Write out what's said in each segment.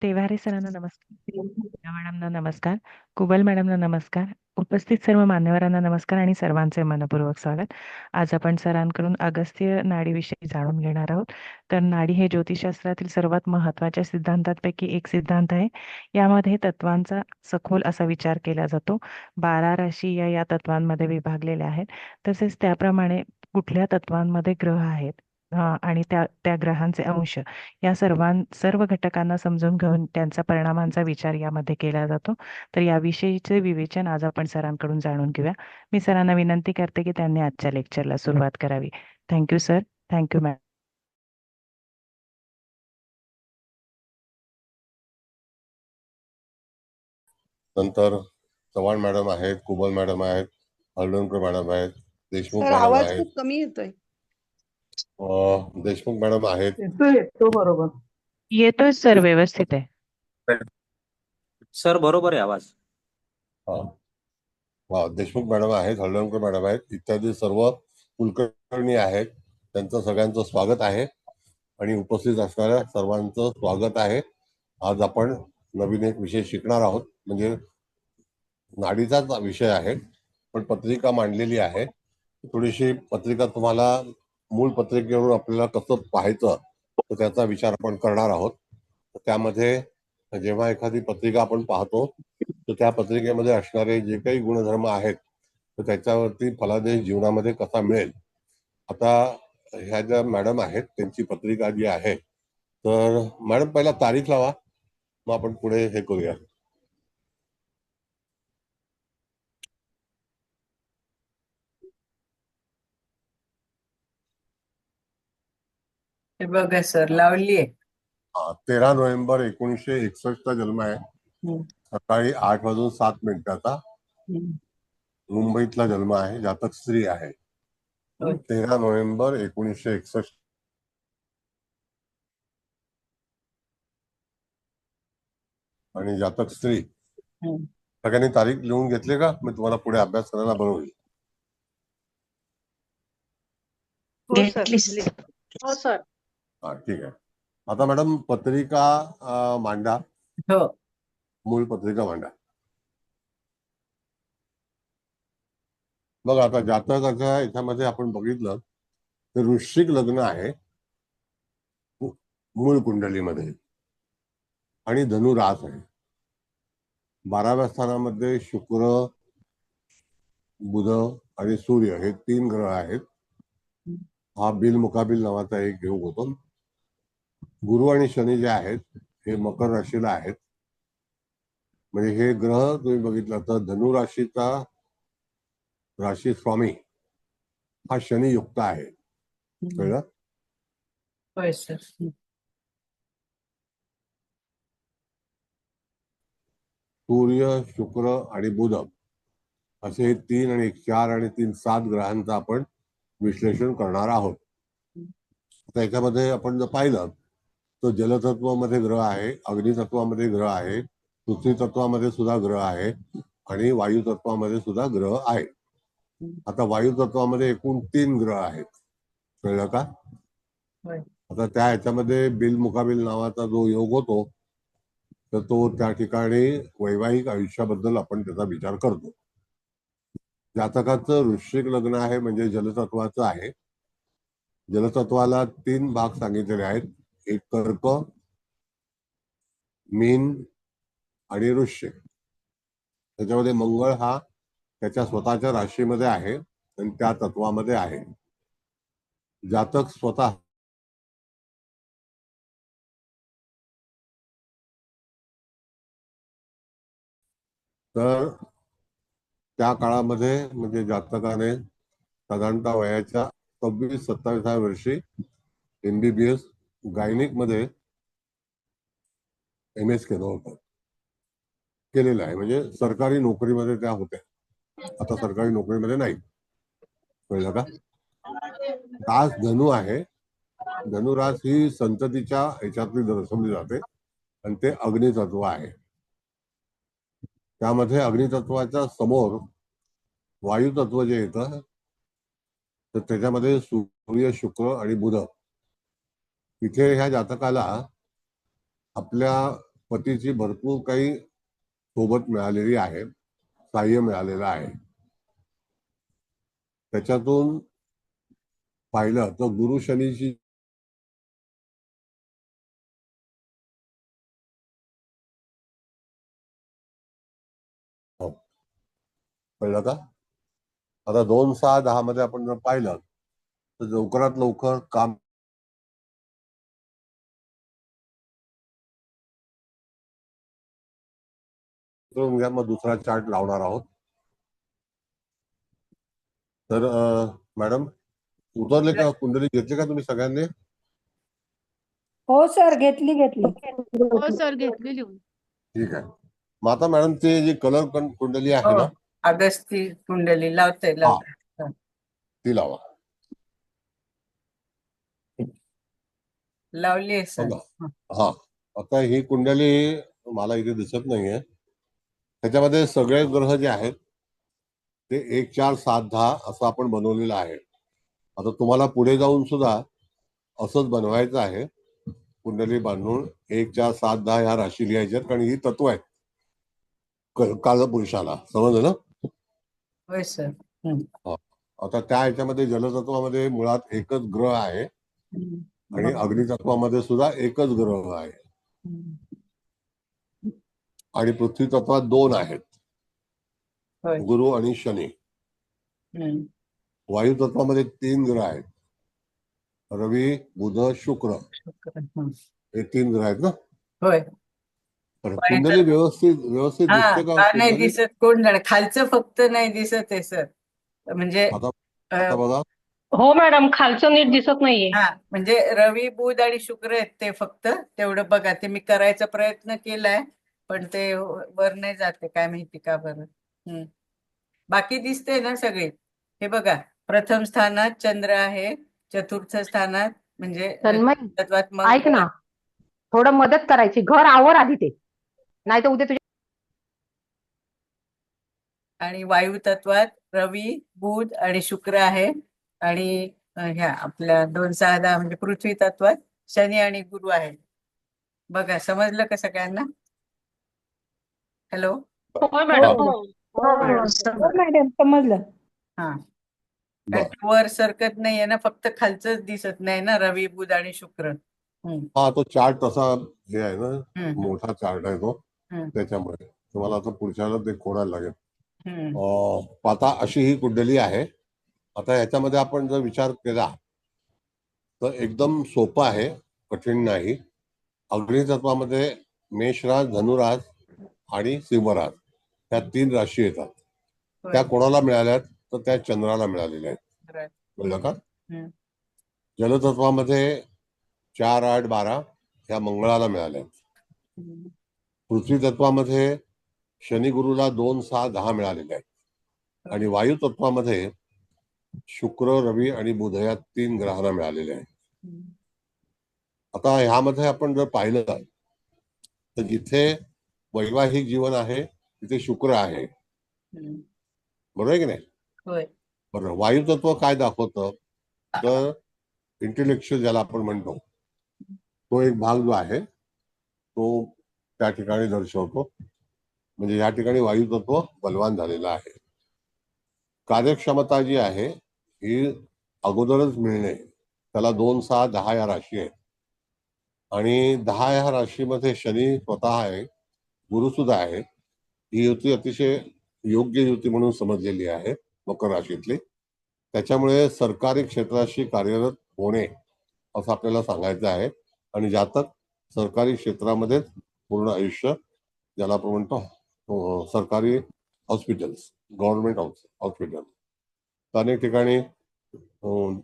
तेवारे सरांना नमस्कार. मीना मॅडमना नमस्कार. कुबल मॅडमना नमस्कार. उपस्थित सर्व मान्यवरांना नमस्कार आणि सर्वांचे मनपूर्वक स्वागत. आज आपण सरांकडून अगस्त्य नाडीविषयी जाणून घेणार आहोत. तर नाडी हे ज्योतिषशास्त्रातील सर्वात महत्त्वाच्या सिद्धांतांपैकी एक सिद्धांत आहे. यामध्ये तत्वांचा सखोल असा विचार केला जातो. 12 राशी या तत्वांमध्ये विभागलेल्या आहेत. तसेच त्याप्रमाणे कुठल्या तत्वांमध्ये ग्रह आहेत आणि त्या त्या ग्रहांचे अंश या सर्व घटकांना समजून घेऊन त्यांचा परिणामांचा विचार यामध्ये केला जातो. तर याविषयीचे विवेचन आज आपण सरांकडून जाणून घेऊया. मी सरांना विनंती करते की त्यांनी आजच्या लेक्चरला सुरुवात करावी. Thank you sir. Thank you ma'am. नंतर चव्हाण मॅडम आहेत, कुबल मॅडम आहेत, हळदणकर मॅडम आहेत, देशमुख सर मॅडम आवाज आहेत, खूप कमी येतोय. देशमुख मॅडम आहेत. येतो बरोबर. येतोय सर, व्यवस्थित आहे. सर बरोबर आहे आवाज. देशमुख मॅडम आहेत, हळदणकर मॅडम आहेत, इत्यादी सर्व कुलकर्णी आहेत. त्यांचं सगळ्यांचं स्वागत आहे आणि उपस्थित असणाऱ्या सर्वांचं स्वागत आहे. आज आपण नवीन एक विषय शिकणार आहोत, म्हणजे नाडीचाच विषय आहे, पण पत्रिका मांडलेली आहे. थोडीशी पत्रिका तुम्हाला मूळ पत्रिकेवरून आपल्याला कसं पाहायचं तर त्याचा विचार आपण करणार आहोत. त्यामध्ये जेव्हा एखादी पत्रिका आपण पाहतो तर त्या पत्रिकेमध्ये असणारे जे काही गुणधर्म आहेत तर त्याच्यावरती फलादेश जीवनामध्ये कसा मिळेल. आता ह्या ज्या मॅडम आहेत त्यांची पत्रिका जी आहे, तर मॅडम पहिला तारीख लावा, मग आपण पुढे हे करूया. हे बघा सर, लावली आहे. 13 नोव्हेंबर 1961 चा जन्म आहे. सकाळी 8:07 मुंबईतला जन्म आहे. जातक स्त्री आहे. 13 नोव्हेंबर 1961 आणि जातक स्त्री. सगळ्यांनी तारीख लिहून घेतली का? मी तुम्हाला पुढे अभ्यास करायला बनवली. हो सर. ठीक आहे. आता मॅडम पत्रिका मांडा. हो. मूळ पत्रिका मांडा. बघा आता जातकाच्या याच्यामध्ये आपण बघितलं तर वृश्चिक लग्न आहे मूळ कुंडलीमध्ये आणि धनु रास आहे. 12व्या स्थानामध्ये शुक्र, बुध आणि सूर्य हे 3 ग्रह आहेत. हा बिल मुकाबिल नावाचा एक योग होतो. गुरु आणि शनी जे आहेत हे मकर राशीला आहेत. म्हणजे हे ग्रह तुम्ही बघितलं तर धनु राशीचा राशी स्वामी हा शनी युक्त आहे. कळलं? होय सर. सूर्य, शुक्र आणि बुध असे 3 आणि 1 4 आणि 3 7 ग्रहांचं आपण विश्लेषण करणार आहोत. त्याच्यामध्ये आपण जर पाहिलं तर जलतत्वामध्ये ग्रह आहे, अग्नितत्वामध्ये ग्रह आहे, पृथ्वी तत्वामध्ये सुद्धा ग्रह आहे आणि वायू तत्वामध्ये सुद्धा ग्रह आहे. आता वायू तत्वामध्ये एकूण 3 ग्रह आहेत. कळलं का? आता त्या ह्याच्यामध्ये बिल मुकाबिल नावाचा जो योग होतो तर तो त्या ठिकाणी वैवाहिक आयुष्याबद्दल आपण त्याचा विचार करतो. जातकाचं वृश्चिक लग्न आहे म्हणजे जलतत्वाचं आहे. जलतत्वाला 3 भाग सांगितलेले आहेत. एक कर्क, मीन आणि वृश्चिक. त्याच्यामध्ये मंगळ हा त्याच्या स्वतःच्या राशीमध्ये आहे आणि त्या तत्वामध्ये आहे. जातक स्वतः तर त्या काळामध्ये म्हणजे जातकाने साधारणतः वयाच्या 26-27व्या वर्षी MBBS गायनिक मध्ये MS केलं होतं. केलेलं आहे म्हणजे सरकारी नोकरीमध्ये त्या होत्या. आता सरकारी नोकरीमध्ये नाही. कळलं का? रास धनु आहे. धनुरास ही संततीच्या ह्याच्यातली दर्शवली जाते आणि ते अग्नितत्व आहे. त्यामध्ये अग्नितत्वाच्या समोर वायू तत्व जे येतं तर त्याच्यामध्ये सूर्य, शुक्र आणि बुध. इथे ह्या जातकाला आपल्या पतीची भरपूर काही सोबत मिळालेली आहे, सहाय्य मिळालेलं आहे. त्याच्यातून पाहिलं तर गुरु शनीची कळलं का? आता 2-6-10 मध्ये आपण जर पाहिलं तर लवकरात लवकर काम करून घ्या. मग दुसरा चार्ट लावणार आहोत. तर मॅडम उतरले का? कुंडली घेतली का तुम्ही सगळ्यांनी? हो सर, घेतली. हो सर, घेतली लिहून. ठीक आहे. मग आता मॅडम ते जी कलर कुंडली आहे हो ना, अगस्ती कुंडली लावते. ती लावा. लावली आहे सर. बघा. हा, आता ही कुंडली मला इथे दिसत नाहीये. त्याच्यामध्ये सगळे ग्रह जे आहेत ते 1 4 7 10 असं आपण बनवलेलं आहे. आता तुम्हाला पुढे जाऊन सुद्धा असंच बनवायचं आहे. कुंडली बांधून 1 4 7 10 ह्या राशी लिहायच्यात, कारण ही तत्व आहेत कालपुरुषाला. समजलं ना? होय सर. आता त्या ह्याच्यामध्ये जलतत्वामध्ये मुळात एकच ग्रह आहे आणि अग्नितत्वामध्ये सुद्धा एकच ग्रह आहे आणि पृथ्वी तत्वात 2 आहेत, होय. गुरु आणि शनी. वायू तत्वामध्ये 3 ग्रह आहेत, रवी, बुध, शुक्र. हे 3 ग्रह आहेत ना? होय. तर कुंडली व्यवस्थित हा दिसते का का नाही कुंडली? दिसत? कोण जाणे, खालचं फक्त नाही दिसत आहे सर. म्हणजे आता बघा. हो मॅडम, खालचं नीट दिसत नाहीये. हा, म्हणजे रवी, बुध आणि शुक्र आहेत ते फक्त. तेवढं बघा. ते मी करायचा प्रयत्न केलाय पण ते वर नाही जाते, काय माहिती का बरं. बाकी दिसते ना सगळे. हे बघा, प्रथम स्थानात चंद्र आहे, चतुर्थ स्थानात म्हणजे तन्मय, तत्वात ऐक ना, थोडं मदत करायची. घर आवर आधी ते, नाही तर उद्या तुझ्या. आणि वायू तत्वात रवी, बुध आणि शुक्र आहे. आणि ह्या आपल्या 2-6-10 म्हणजे पृथ्वी तत्वात शनी आणि गुरु आहे. बघा, समजलं का सगळ्यांना? हॅलो. होय मॅडम. हो. हो मॅडम, समजलं. हा, बरं. वर सरकत नाहीये ना, फक्त खालचंच दिसत नाही ना, रवी, बुध आणि शुक्र. हा, तो चार्ट तसा हे आहे ना, हम्म. मोठा चार्ट आहे तो. त्याच्यामुळे तुम्हाला आता पुढच्याला ते खोडायला लागेल. आता अशी ही कुंडली आहे. आता ह्याच्यामध्ये आपण जर विचार केला तर एकदम सोपं आहे, कठीण नाही. अग्नितत्वामध्ये मेषराज, धनुराज आणि सिंहराज ह्या 3 राशी येतात. त्या कोणाला मिळाल्यात? तर त्या चंद्राला मिळालेल्या आहेत. कळलं का? जलतत्वामध्ये 4 8 12 ह्या मंगळाला मिळाल्या. पृथ्वी तत्वामध्ये शनी गुरुला 2 6 10 मिळालेले आहेत आणि वायू तत्वामध्ये शुक्र, रवी आणि बुध या 3 ग्रहांना मिळालेले आहेत. आता ह्यामध्ये आपण जर पाहिलं तर जिथे वैवाहिक जीवन आहे तिथे शुक्र आहे, बरोबर आहे की नाही? होय. बरोबर. वायू तत्व काय दाखवतं? तर इंटेलेक्च्युअल ज्याला आपण म्हणतो, तो एक भाग जो आहे तो त्या ठिकाणी दर्शवतो. म्हणजे या ठिकाणी वायू तत्व बलवान झालेलं आहे. कार्यक्षमता जी आहे ही अगोदरच मिळणे, त्याला 2 6 10 या राशी आहेत आणि 10 ह्या राशीमध्ये शनी स्वतः आहे, गुरु सुद्धा आहे. ही युती अतिशय योग्य युती म्हणून समजलेली आहे मकर राशीतली. त्याच्यामुळे सरकारी क्षेत्राशी कार्यरत होणे असं आपल्याला सांगायचं आहे. आणि जातक सरकारी क्षेत्रामध्येच पूर्ण आयुष्य, ज्याला आपण म्हणतो सरकारी हॉस्पिटल्स, गव्हर्नमेंट हॉस्पिटल, अनेक ठिकाणी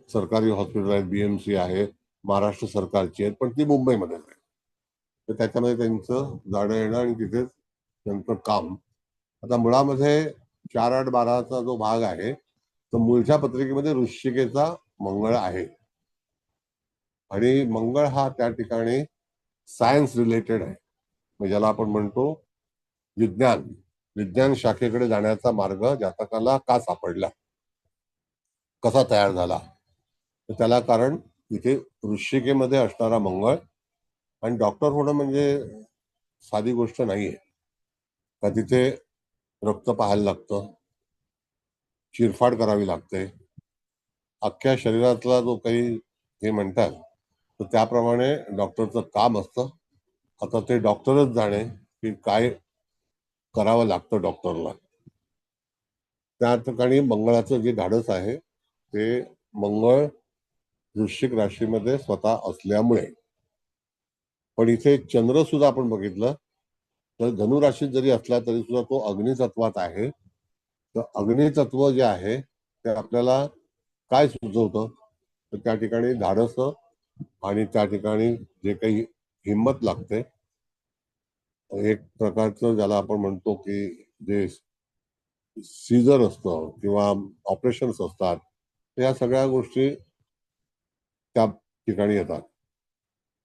सरकारी हॉस्पिटल आहेत, BMC आहे, महाराष्ट्र सरकारची आहेत, पण ती मुंबईमध्ये आहे. तर त्याच्यामध्ये त्यांचं जाणं येणं आणि तिथेच त्यांचं काम. आता मुळामध्ये 4 8 12चा जो भाग आहे तर मूळच्या पत्रिकेमध्ये वृश्चिकेचा मंगळ आहे आणि मंगळ हा त्या ठिकाणी सायन्स रिलेटेड आहे. म्हणजे ज्याला आपण म्हणतो विज्ञान शाखेकडे जाण्याचा मार्ग जातकाला का सापडला, कसा तयार झाला, तर त्याला कारण इथे वृश्चिकेमध्ये असणारा मंगळ. आणि डॉक्टर होणं म्हणजे साधी गोष्ट नाहीये. का तिथे रक्त पाहायला लागतं, चिरफाड करावी लागते. अख्ख्या शरीरातला जो काही हे म्हणतात, तर त्याप्रमाणे डॉक्टरचं काम असतं. आता ते डॉक्टरच जाणे की काय करावं लागतं डॉक्टरला. त्या ठिकाणी मंगळाचं जे धाडस आहे ते मंगळ वृश्चिक राशीमध्ये स्वतः असल्यामुळे. पण इथे चंद्र सुद्धा आपण बघितलं तर धनुराशीत जरी असला तरी सुद्धा तो अग्नितत्वात आहे. तर अग्नितत्व जे आहे ते आपल्याला काय सुचवतं, तर त्या ठिकाणी धाडस आणि त्या ठिकाणी जे काही हिंमत लागते, एक प्रकारचं ज्याला आपण म्हणतो की जे सीझर असतं किंवा ऑपरेशन्स असतात, या सगळ्या गोष्टी त्या ठिकाणी येतात.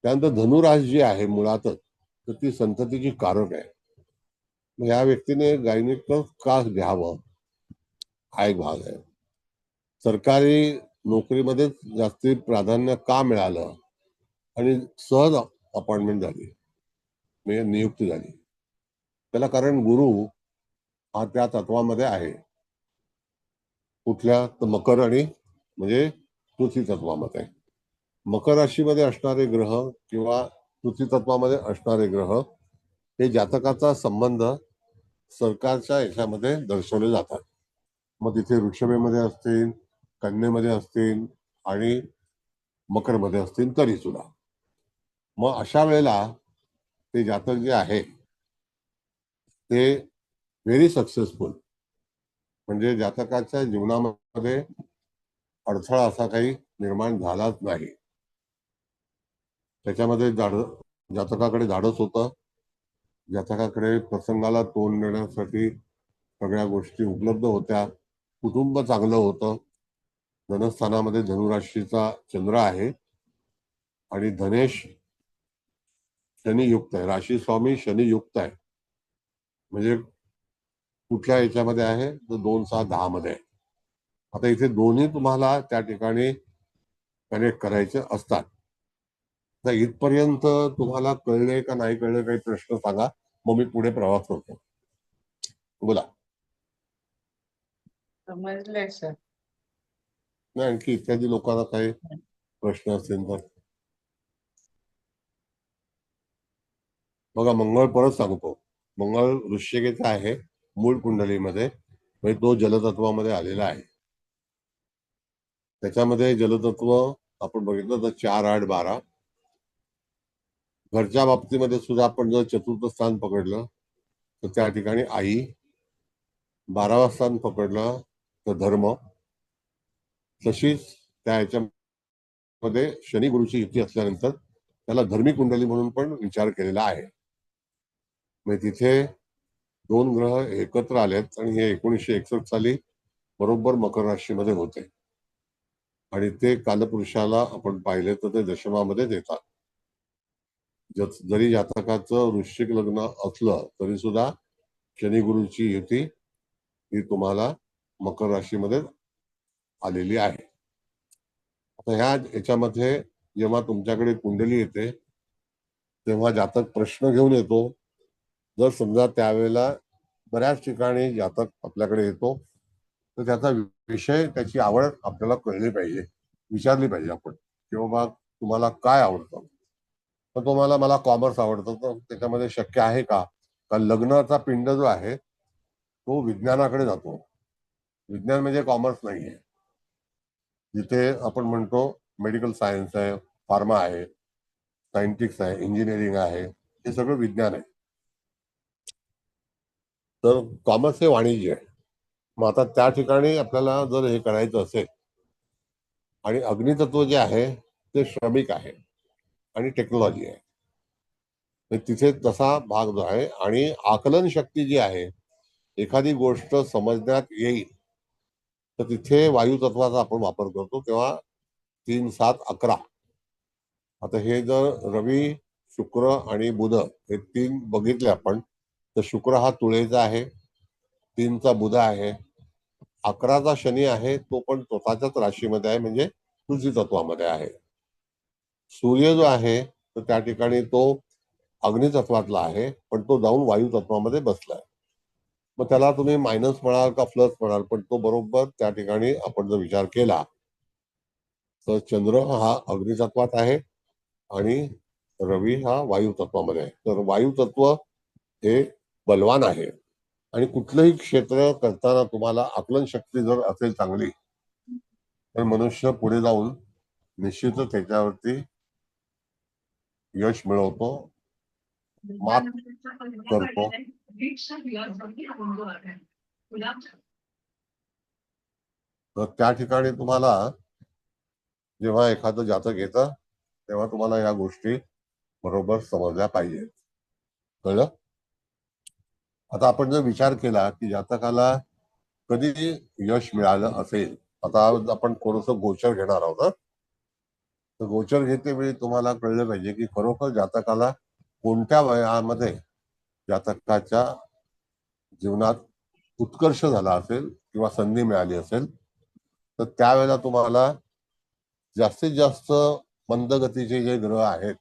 त्यानंतर धनुराश जी आहे मुळातच, तर ती संततीची कारक आहे. मग या व्यक्तीने गायनिकच का घ्यावं, हा एक भाग आहे. सरकारी नोकरीमध्येच जास्ती प्राधान्य का मिळालं आणि सहज अपॉइंटमेंट झाली, म्हणजे नियुक्ती झाली, त्याला कारण गुरु हा त्या तत्वामध्ये आहे. कुठल्या तर मकर आणि म्हणजे पृथ्वी तत्वामध्ये. मकर राशीमध्ये असणारे ग्रह किंवा पृथ्वी तत्वामध्ये असणारे ग्रह हे जातकाचा संबंध सरकारच्या याच्यामध्ये दर्शवले जातात. मग तिथे वृषभेमध्ये असतील, कन्येमध्ये असतील आणि मकरमध्ये असतील तरी सुद्धा. मग अशा वेळेला ते जातक जे आहे ते व्हेरी सक्सेसफुल, म्हणजे जातकाच्या जीवनामध्ये अडथळा असा काही निर्माण झालाच नाही. त्याच्यामध्ये जातकाकडे धाडस होतं, जातकाकडे प्रसंगाला तोंड देण्यासाठी सगळ्या गोष्टी उपलब्ध होत्या, कुटुंब चांगलं होतं. धनस्थानामध्ये धनुराशीचा चंद्र आहे आणि धनेश शनियुक्त आहे, राशी स्वामी शनियुक्त आहे. म्हणजे कुठल्या याच्यामध्ये आहे तर 2, 6, 10 मध्ये आहे. आता इथे दोन्ही तुम्हाला त्या ठिकाणी कनेक्ट करायचे असतात. तर इथपर्यंत तुम्हाला कळले का नाही कळले, काही प्रश्न सांगा, मग मी पुढे प्रवास करतो. बोला. समजलंय सर. नाही आणखी इत्यादी लोकांना काही प्रश्न असतील तर बघा. मंगळ परत सांगतो, मंगळ वृश्चिकेचा आहे मूळ कुंडलीमध्ये, म्हणजे तो जलतत्वामध्ये आलेला आहे. त्याच्यामध्ये जलतत्व आपण बघितलं तर 4, 8, 12. घरच्या बाबतीमध्ये सुद्धा आपण जर चतुर्थ स्थान पकडलं तर त्या ठिकाणी आई, 12वा स्थान पकडलं तर धर्म. तशीच त्या ह्याच्यामध्ये शनी गुरुची युती असल्यानंतर त्याला धर्मी कुंडली म्हणून पण विचार केलेला आहे. म्हणजे तिथे 2 ग्रह एकत्र आलेत आणि हे 1961 साली बरोबर मकर राशीमध्ये होते आणि ते कालपुरुषाला आपण पाहिले तर ते दशमामध्ये येतात. जरी जातकाचं वृश्चिक लग्न असलं तरी सुद्धा शनी गुरुची युती ही तुम्हाला मकर राशीमध्ये आलेली आहे. आता ह्या याच्यामध्ये जेव्हा तुमच्याकडे कुंडली येते तेव्हा जातक प्रश्न घेऊन येतो. जर समजा त्यावेळेला बऱ्याच ठिकाणी जातक आपल्याकडे येतो तर त्याचा विषय, त्याची आवड आपल्याला कळली पाहिजे, विचारली पाहिजे आपण की बाबा तुम्हाला काय आवडतं. तर मला कॉमर्स आवडतं, तर त्याच्यामध्ये शक्य आहे का? कारण लग्नाचा पिंड जो आहे तो विज्ञानाकडे जातो. विज्ञान म्हणजे कॉमर्स नाहीये. जिथे आपण म्हणतो मेडिकल सायन्स आहे, फार्मा आहे, सायंटिक्स आहे, इंजिनिअरिंग आहे, हे सगळं विज्ञान आहे. तर कॉमर्स हे वाणिज्य आहे. मग आता त्या ठिकाणी आपल्याला जर हे करायचं असेल, आणि अग्नितत्व जे आहे ते श्रमिक आहे आणि टेक्नॉलॉजी आहे, तर तिथे तसा भाग जो आहे. आणि आकलन शक्ती जी आहे, एखादी गोष्ट समजण्यात येईल तर तिथे वायू तत्वाचा आपण वापर करतो, तेव्हा 3, 7, 11. आता हे जर रवी, शुक्र आणि बुध हे 3 बघितले आपण, तर शुक्र हा तुळेचा आहे, 3चा बुध आहे, 11चा शनी आहे, तो पण स्वतःच्याच राशीमध्ये आहे, म्हणजे पृथ्वी तत्वामध्ये आहे. सूर्य जो आहे तर त्या ठिकाणी तो अग्नितत्वातला आहे, पण तो जाऊन वायू तत्वामध्ये बसलाय. मग त्याला तुम्ही मायनस म्हणाल का प्लस म्हणाल, पण तो बरोबर त्या ठिकाणी आपण जर विचार केला तर चंद्र हा अग्नितत्वात आहे आणि रवी हा वायू तत्वामध्ये आहे. तर वायू तत्व हे बलवान आहे आणि कुठलंही क्षेत्र करताना तुम्हाला आकलन शक्ती जर असेल चांगली तर मनुष्य पुढे जाऊन निश्चितच त्याच्यावरती यश मिळवतो, मात करतो. तर त्या ठिकाणी तुम्हाला जेव्हा एखादं जातक येतं तेव्हा तुम्हाला या गोष्टी बरोबर समजल्या पाहिजेत. कळलं? आता आपण जर विचार केला की जातकाला कधी यश मिळालं असेल, आता आज आपण थोडस गोचर घेणार आहोत हं. तर गोचर घेतेवेळी तुम्हाला कळलं पाहिजे की खरोखर जातकाला कोणत्या वयामध्ये जातकाच्या जीवनात उत्कर्ष झाला असेल किंवा संधी मिळाली असेल, तर त्यावेळेला तुम्हाला जास्तीत जास्त मंदगतीचे जे ग्रह आहेत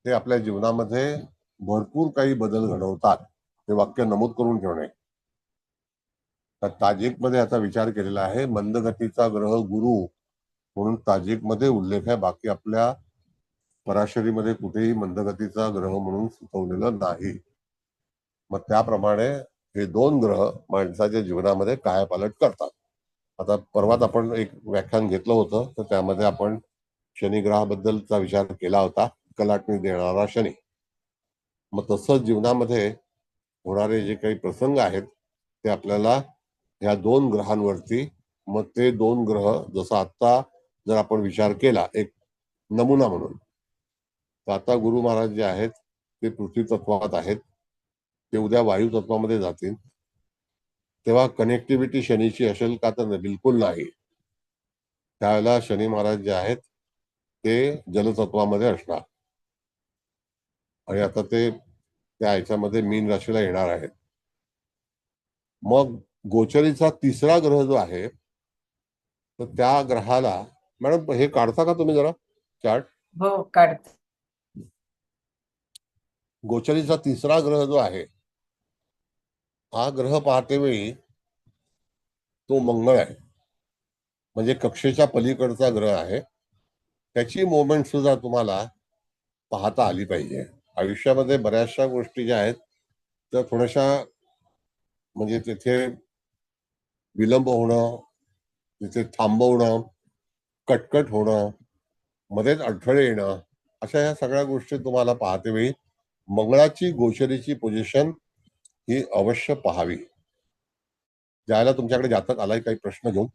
ते आपल्या जीवनामध्ये भरपूर काही बदल घडवतात. हे वाक्य नमूद करून ठेवणे. तर ताजिकमध्ये याचा विचार केलेला आहे. मंदगतीचा ग्रह गुरु म्हणून ताजिकमध्ये उल्लेख आहे, बाकी आपल्या पराशरीमध्ये कुठेही मंदगतीचा ग्रह म्हणून सुचवलेलं नाही. मग त्याप्रमाणे हे दोन ग्रह माणसाच्या जीवनामध्ये कायापालट करतात. आता परवाच आपण एक व्याख्यान घेतलं होतं, तर त्यामध्ये आपण शनी ग्रहाबद्दलचा विचार केला होता, कलाटणी देणारा शनी. मग तसं जीवनामध्ये होणारे जे काही प्रसंग आहेत ते आपल्याला ह्या दोन ग्रहांवरती, मग ते दोन ग्रह जसं आता जर आपण विचार केला एक नमुना म्हणून, तर आता गुरु महाराज जे आहेत ते पृथ्वी तत्वात आहेत, ते उद्या वायू तत्वामध्ये जातील, तेव्हा कनेक्टिव्हिटी शनीची असेल का? तर बिलकुल नाही. त्यावेळेला शनी महाराज जे आहेत ते जलतत्वामध्ये असणार आणि आता ते त्या ह्याच्यामध्ये मीन राशीला येणार आहेत. मग गोचरीचा तिसरा ग्रह जो आहे तर त्या ग्रहाला, मॅडम हे काढता का तुम्ही जरा चार्ट? हो काढते. गोचरीचा तिसरा ग्रह जो आहे हा ग्रह पाहते वेळी तो मंगळ आहे, म्हणजे कक्षेच्या पलीकडचा ग्रह आहे. त्याची मोमेंट सुद्धा तुम्हाला पाहता आली पाहिजे. आयुष्यामध्ये बऱ्याचशा गोष्टी ज्या आहेत त्या थोड्याशा म्हणजे तिथे विलंब होणं, तिथे थांबवणं, कटकट होणं, मध्येच अडथळे येणं, अशा ह्या सगळ्या गोष्टी तुम्हाला पाहते वेळी मंगळाची गोचरीची पोझिशन ही अवश्य पाहावी. ज्याला तुमच्याकडे जातक आलाय काही प्रश्न घेऊन,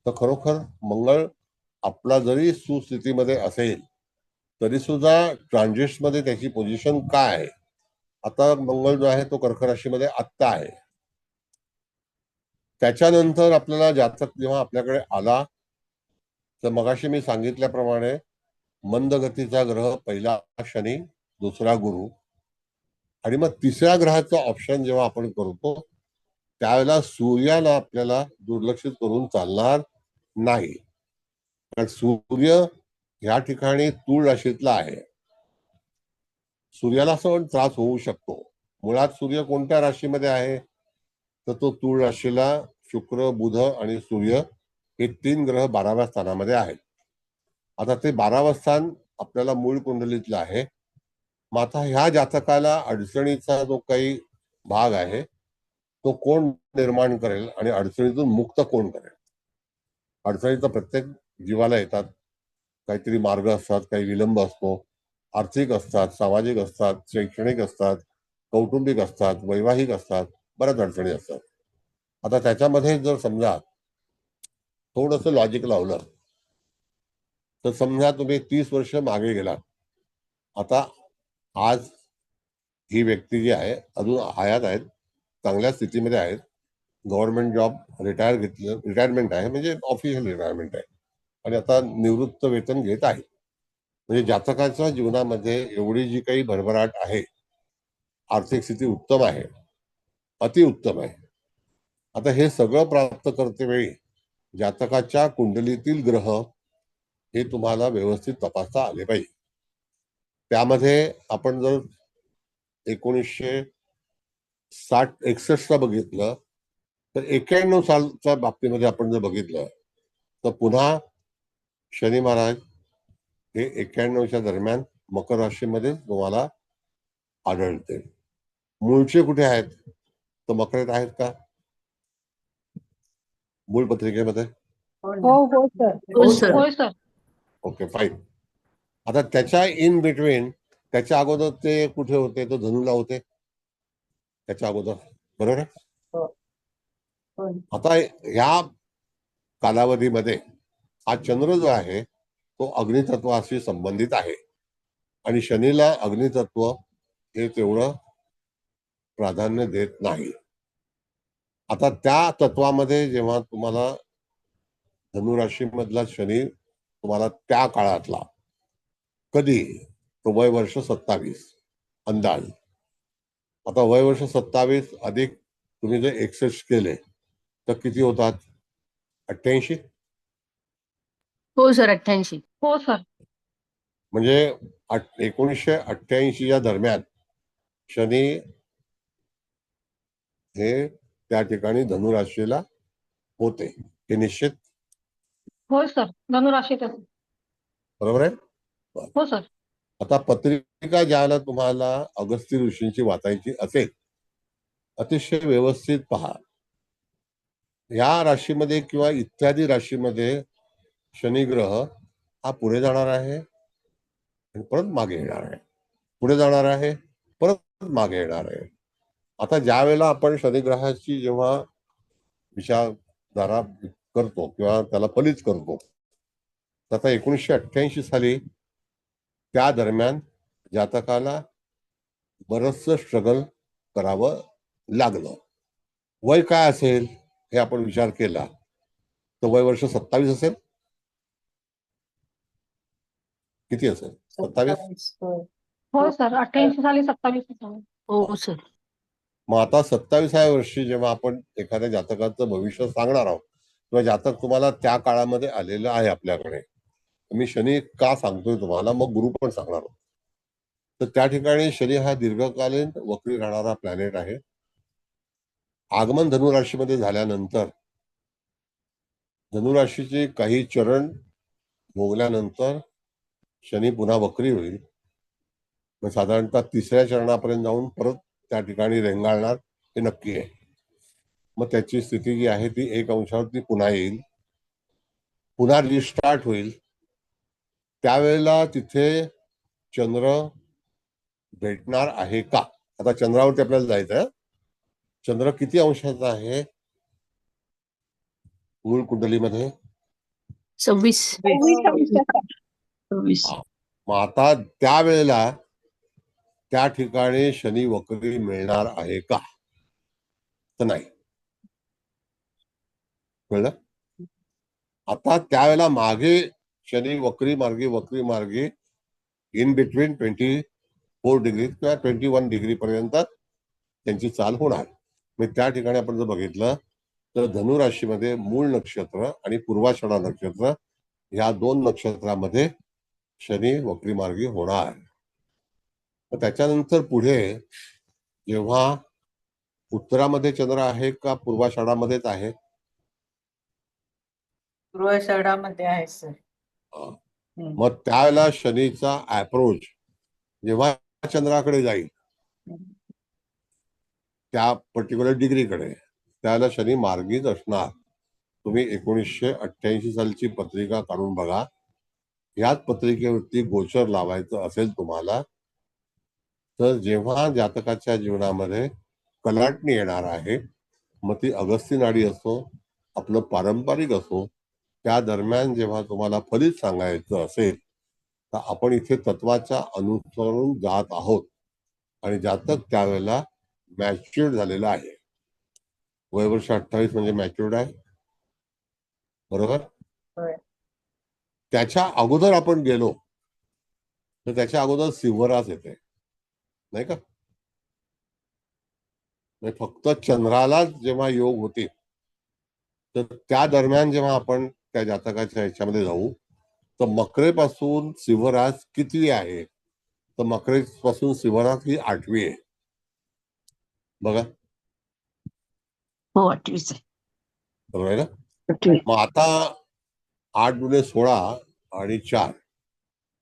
तर खरोखर मंगळ आपला जरी सुस्थितीमध्ये असेल तरी सुद्धा ट्रान्झिट्समध्ये त्याची पोझिशन काय आहे. आता मंगळ जो आहे तो कर्क राशीमध्ये आत्ता आहे. त्याच्यानंतर आपल्याला जातक जेव्हा आपल्याकडे आला तर मगाशी मी सांगितल्याप्रमाणे मंद गतीचा ग्रह पहिला शनी, दुसरा गुरु, आणि मग तिसऱ्या ग्रहाचा ऑप्शन जेव्हा आपण करतो त्यावेळेला सूर्याला आपल्याला दुर्लक्षित करून चालणार नाही. कारण सूर्य ह्या ठिकाणी तूळ राशीतला आहे. सूर्याला असं पण त्रास होऊ शकतो. मुळात सूर्य कोणत्या राशीमध्ये आहे तर तो तूळ राशीला शुक्र, बुध आणि सूर्य हे तीन ग्रह 12व्या स्थानामध्ये आहेत. आता ते 12वं स्थान आपल्याला मूळ कुंडलीतलं आहे. मग आता ह्या जातकाला अडचणीचा जो काही भाग आहे तो कोण निर्माण करेल आणि अडचणीतून मुक्त कोण करेल. अडचणी तर प्रत्येक जीवाला येतात, काहीतरी मार्ग असतात, काही विलंब असतो, आर्थिक असतात, सामाजिक असतात, शैक्षणिक असतात, कौटुंबिक असतात, वैवाहिक असतात, बऱ्याच अडचणी असतात. आता त्याच्यामध्ये जर समजा थोडंसं लॉजिक लावलं तर समजा तुम्ही 30 वर्ष मागे गेलात. आता आज ही व्यक्ती जी आहे अजून हयात आहेत, चांगल्या स्थितीमध्ये आहेत, गव्हर्नमेंट जॉब रिटायरमेंट आहे, म्हणजे ऑफिशियल रिटायरमेंट आहे आणि आता निवृत्त वेतन घेत आहे. म्हणजे जातकाच्या जीवनामध्ये एवढी जी काही भरभराट आहे, आर्थिक स्थिती उत्तम आहे, अतिउत्तम आहे. आता हे सगळं प्राप्त करते वेळी जातकाच्या कुंडलीतील ग्रह हे तुम्हाला व्यवस्थित तपासता आले पाहिजे. त्यामध्ये आपण जर 1961 बघितलं तर 91 सालच्या बाबतीमध्ये आपण जर बघितलं तर पुन्हा शनी महाराज हे 91च्या दरम्यान मकर राशीमध्ये तुम्हाला आढळते. मूळचे कुठे आहेत तर मकरात आहेत का मूळ पत्रिकेमध्ये? हो सर. हो सर. होय सर. Okay fine. आता त्याच्या इन बिटवीन त्याच्या अगोदर ते कुठे होते तर धनुला होते त्याच्या अगोदर, बरोबर आहे. आता ह्या कालावधीमध्ये हा चंद्र जो आहे तो अग्नितत्वाशी संबंधित आहे आणि शनीला अग्नितत्व हे तेवढं प्राधान्य देत नाही. आता त्या तत्वामध्ये जेव्हा तुम्हाला धनुराशीमधला शनी तुम्हाला त्या काळातला कधी तो वय वर्ष 27 अंदाज. आता वय वर्ष 27 अधिक तुम्ही जर 61 केले तर किती होतात? 88. हो सर 88. हो सर. म्हणजे 1988 या दरम्यान शनी हे त्या ठिकाणी धनुराशीला होते हे निश्चित, होय सर. धनुराशीत आहे. बरोबर आहे. हो सर. आता पत्रिका ज्याला तुम्हाला अगस्त्य ऋषींची वाचायची असेल अतिशय व्यवस्थित पहा. या राशीमध्ये किंवा इत्यादी राशीमध्ये शनी ग्रह हा पुढे जाणार आहे आणि परत मागे येणार आहे, पुढे जाणार आहे परत मागे येणार आहे. आता ज्या वेळेला आपण शनिग्रहाची जेव्हा विचारधारा करतो किंवा त्याला फलित करतो तर आता 1988 साली त्या दरम्यान जातकाला बरंचसं स्ट्रगल करावं लागलं. वय काय असेल हे आपण विचार केला तर वय वर्ष 27 असेल. किती असेल? 27. हो सर. 88 साली 27 साली. हो सर. मग आता 27व्या वर्षी जेव्हा आपण एखाद्या जातकाचं भविष्य सांगणार आहोत किंवा जातक तुम्हाला त्या काळामध्ये आलेलं आहे आपल्याकडे, मी शनी का सांगतोय तुम्हाला मग गुरु पण सांगणार आहोत. तर त्या ठिकाणी शनी हा दीर्घकालीन वक्री राहणारा प्लॅनेट आहे. आगमन धनुराशीमध्ये झाल्यानंतर धनुराशीचे काही चरण भोगल्यानंतर शनी पुन्हा वक्री होईल. मग साधारणतः 3ऱ्या चरणापर्यंत जाऊन परत त्या ठिकाणी रेंगाळणार हे नक्की आहे. मग त्याची स्थिती जी आहे ती 1 अंशावरती पुन्हा येईल, पुन्हा रिस्टार्ट होईल. त्यावेळेला तिथे चंद्र भेटणार आहे का? आता चंद्रावरती आपल्याला जायचं आहे. चंद्र किती अंशाचा आहे मूळ कुंडलीमध्ये? 26. 26. मग आता त्यावेळेला त्या ठिकाणी शनी वक्री मिळणार आहे का? तर नाही. कळलं? आता त्यावेळेला मागे शनी वक्री मार्गी इन बिटवीन 24 डिग्री किंवा 21 डिग्री पर्यंत त्यांची चाल होणार. मग त्या ठिकाणी आपण जर बघितलं तर धनुराशीमध्ये मूळ नक्षत्र आणि पूर्वाषाढा नक्षत्र या 2 नक्षत्रामध्ये शनी वक्री मार्गी होणार. त्याच्यानंतर पुढे जेव्हा उत्तरामध्ये चंद्र आहे का पूर्वाषाढामध्येच आहे? पूर्वाषाढामध्ये आहे सर. मग त्यावेळेला शनीचा अप्रोच जेव्हा चंद्राकडे जाईल त्या पर्टिक्युलर डिग्रीकडे त्यावेळेला शनी मार्गीच असणार. तुम्ही 1988 सालची पत्रिका काढून बघा. याच पत्रिकेवरती गोचर लावायचं असेल तुम्हाला तर जेव्हा जातकाच्या जीवनामध्ये कलाटणी येणार आहे, मग ती अगस्ती नाडी असो आपलं पारंपरिक असो, त्या दरम्यान जेव्हा तुम्हाला फलित सांगायचं असेल तर आपण इथे तत्वाच्या अनुसरून जात आहोत आणि जातक त्यावेळेला मॅच्युअर्ड झालेला आहे. वय वर्ष 28 म्हणजे मॅच्युअर्ड आहे, बरोबर. त्याच्या अगोदर आपण गेलो तर त्याच्या अगोदर सिंहरास येते, नाही का? फक्त चंद्रालाच जेव्हा योग होते तर त्या दरम्यान जेव्हा आपण त्या जातकाच्या ह्याच्यामध्ये जाऊ तर मकरेपासून सिंहरास किती आहे तर मकरेपासून सिंहरास ही 8वी आहे. बघा, हो 28 आहे. बरोबर आहे ना? 28. मग आता 8 × 16 आणि 4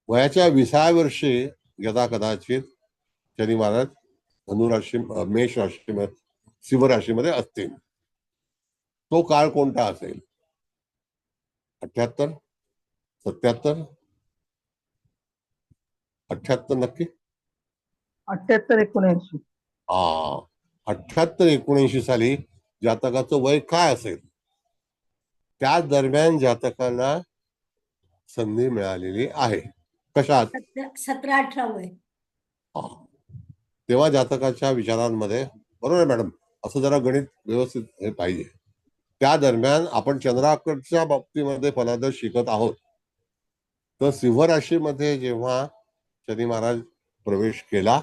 वयाच्या 20व्या वर्षी यदा कदाचित शनी महाराज धनुराशी मेष राशीमध्ये सिंह राशीमध्ये असतील. तो काळ कोणता असेल? 78, 77, 78 नक्की? 78-79. हा, 78-79 साली जातकाचं वय काय असेल? त्या दरम्यान जातकाला संधी मिळालेली आहे. कशात? 17-18 वय. हा. तेव्हा जातकाच्या विचारांमध्ये, बरोबर आहे मॅडम, असं जरा गणित व्यवस्थित हे पाहिजे. त्या दरम्यान आपण चंद्राकडच्या बाबतीमध्ये फलादेश शिकत आहोत. तर सिंह राशीमध्ये जेव्हा शनी महाराज प्रवेश केला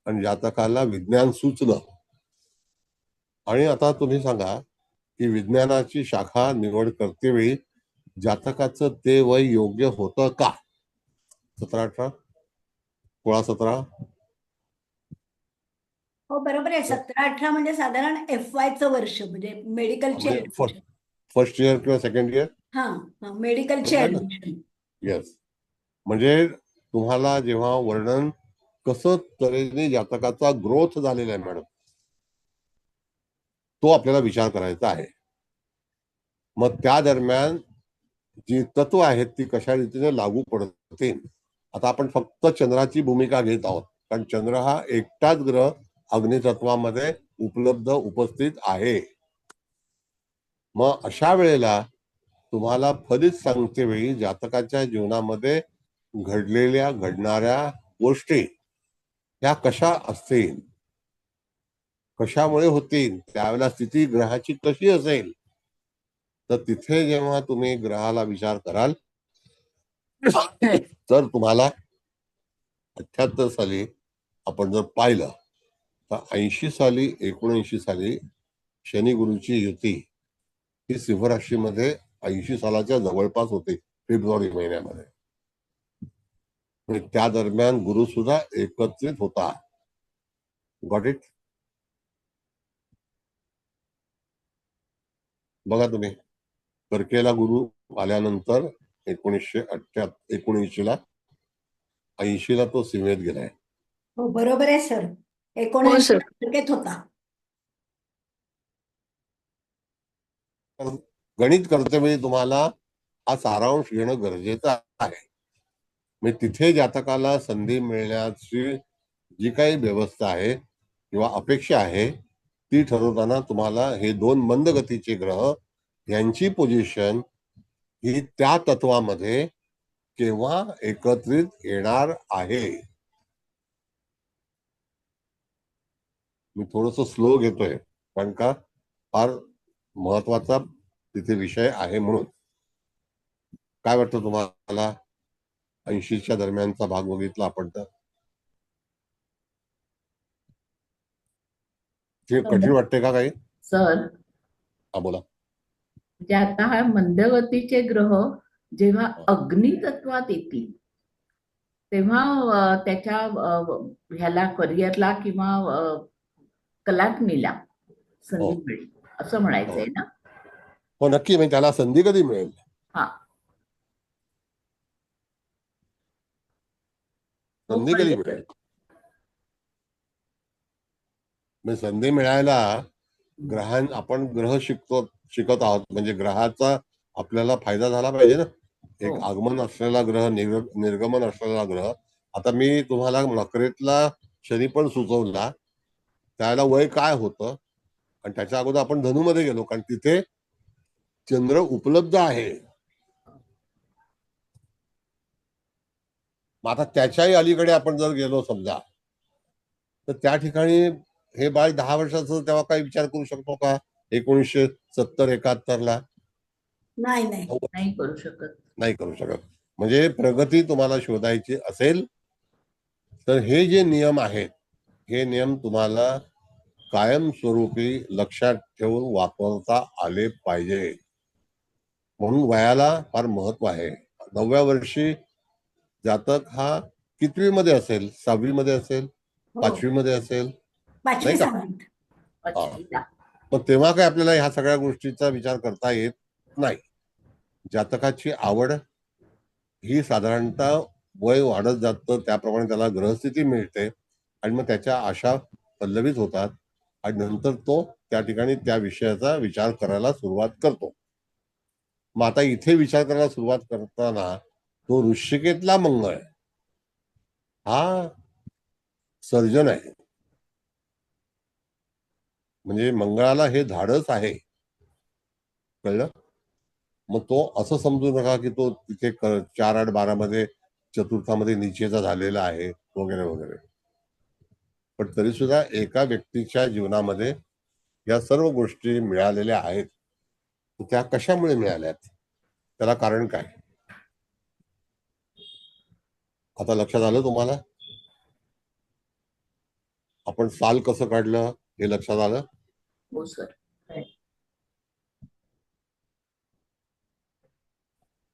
आणि जातकाला विज्ञान सुचलं, आणि आता तुम्ही सांगा की विज्ञानाची शाखा निवड करते वेळी जातकाचं ते वय योग्य होतं का? 17-18, 16-17. हो बरोबर आहे. 17-18 म्हणजे साधारण FYचं वर्ष, म्हणजे मेडिकलची म्हणजे ऍडमिशन. फर्स्ट इयर किंवा सेकंड इयर. हा, मेडिकलची बरोबर ना? ऍडमिशन. येस. म्हणजे तुम्हाला जेव्हा वर्णन कसं तऱ्हेने जातकाचा ग्रोथ झालेला आहे मॅडम, तो आपल्याला विचार करायचा आहे. मग त्या दरम्यान जी तत्व आहेत ती कशा रीतीने लागू पडतील. आता आपण फक्त चंद्राची भूमिका घेत आहोत, कारण चंद्र हा एकटाच ग्रह अग्नितत्वामध्ये उपस्थित आहे. मग अशा वेळेला तुम्हाला फलित सांगते वेळी जातकाच्या जीवनामध्ये घडणाऱ्या गोष्टी ह्या कशा असतील, कशामुळे होतील, त्यावेळेला स्थिती ग्रहाची कशी असेल, तर तिथे जेव्हा तुम्ही ग्रहाला विचार कराल तर तुम्हाला 78 साली आपण जर पाहिलं तर 80 साली 79 साली शनी गुरुची युती ही सिंह राशीमध्ये 80 सालाच्या जवळपास होते, फेब्रुवारी महिन्यामध्ये. त्या दरम्यान गुरु सुद्धा एकत्रित होता. Got it? बघा तुम्ही, कर्केला गुरु आल्यानंतर 1979 ला 80 ला तो सिंहेत गेलाय. हो बरोबर आहे सर. हो सर. 79 होता. गणित करते वेळी तुम्हाला हा सारांश घेणं गरजेचं आहे. म्हणजे तिथे जातकाला संधी मिळण्याची जी काही व्यवस्था आहे किंवा अपेक्षा आहे ती ठरवताना तुम्हाला हे 2 मंद गतीचे ग्रह यांची पोझिशन ही त्या तत्वामध्ये केव्हा एकत्रित येणार आहे. मी थोडस स्लो घेतोय, कारण का फार महत्वाचा तिथे विषय आहे म्हणून. काय वाटतं तुम्हाला? 80च्या दरम्यानचा भाग बघितला आपण तर ते कठीण वाटते का काही? सर, हा बोला. म्हणजे आता हा मंदगतीचे ग्रह जेव्हा अग्नितत्वात येतील तेव्हा त्याच्या ह्याला करिअरला किंवा कलाटणीला संधी मिळेल असं म्हणायचंय ना? हो नक्की. म्हणजे त्याला संधी कधी मिळेल? हा, संधी कधी मिळेल? म्हणजे संधी मिळायला आपण ग्रह शिकत आहोत, म्हणजे ग्रहाचा आपल्याला फायदा झाला पाहिजे ना. एक आगमन असलेला ग्रह, निर्गमन असलेला ग्रह. आता मी तुम्हाला मकरेतला शनी पण सुचवला, त्याला वय काय होतं, आणि त्याच्या अगोदर आपण धनुमध्ये गेलो, कारण तिथे चंद्र उपलब्ध आहे. मग आता त्याच्याही अलीकडे आपण जर गेलो समजा, तर त्या ठिकाणी हे बाळ 10 वर्षाचं तेव्हा काही विचार करू शकतो का? 1970-71 ला नाही नाही करू शकत. नाही करू शकत. म्हणजे प्रगती तुम्हाला शोधायची असेल तर हे जे नियम आहेत, हे नियम तुम्हाला कायमस्वरूपी लक्षात ठेवून वापरता आले पाहिजे. म्हणून वयाला फार महत्व आहे. 9व्या वर्षी जातक हा कितवी मध्ये असेल? 6वी मध्ये असेल? 5वी मध्ये असेल? पाचवी नाही का? सहावीत. पाचवीला. पण तेव्हा काय आपल्याला ह्या सगळ्या गोष्टीचा विचार करता येत नाही. जातकाची आवड ही साधारणतः वय वाढत जातं त्याप्रमाणे त्याला ग्रहस्थिती मिळते आणि मग त्याच्या आशा पल्लवित होतात आणि नंतर तो त्या ठिकाणी त्या विषयाचा विचार करायला सुरुवात करतो. मग आता इथे विचार करायला सुरुवात करताना तो वृश्चिकेतला मंगळ हा सर्जन आहे. म्हणजे मंगळाला हे धाडस आहे. कळलं? मग तो असं समजू नका की तो तिथे 4-8-12 मध्ये चतुर्थामध्ये निचेचा झालेला आहे वगैरे वगैरे. पण तरी सुद्धा एका व्यक्तीच्या जीवनामध्ये या सर्व गोष्टी मिळालेल्या आहेत. त्या कशामुळे मिळाल्यात? त्याला कारण काय? आता लक्षात आलं तुम्हाला? आपण साल कसं काढलं हे लक्षात आलं? हो सर.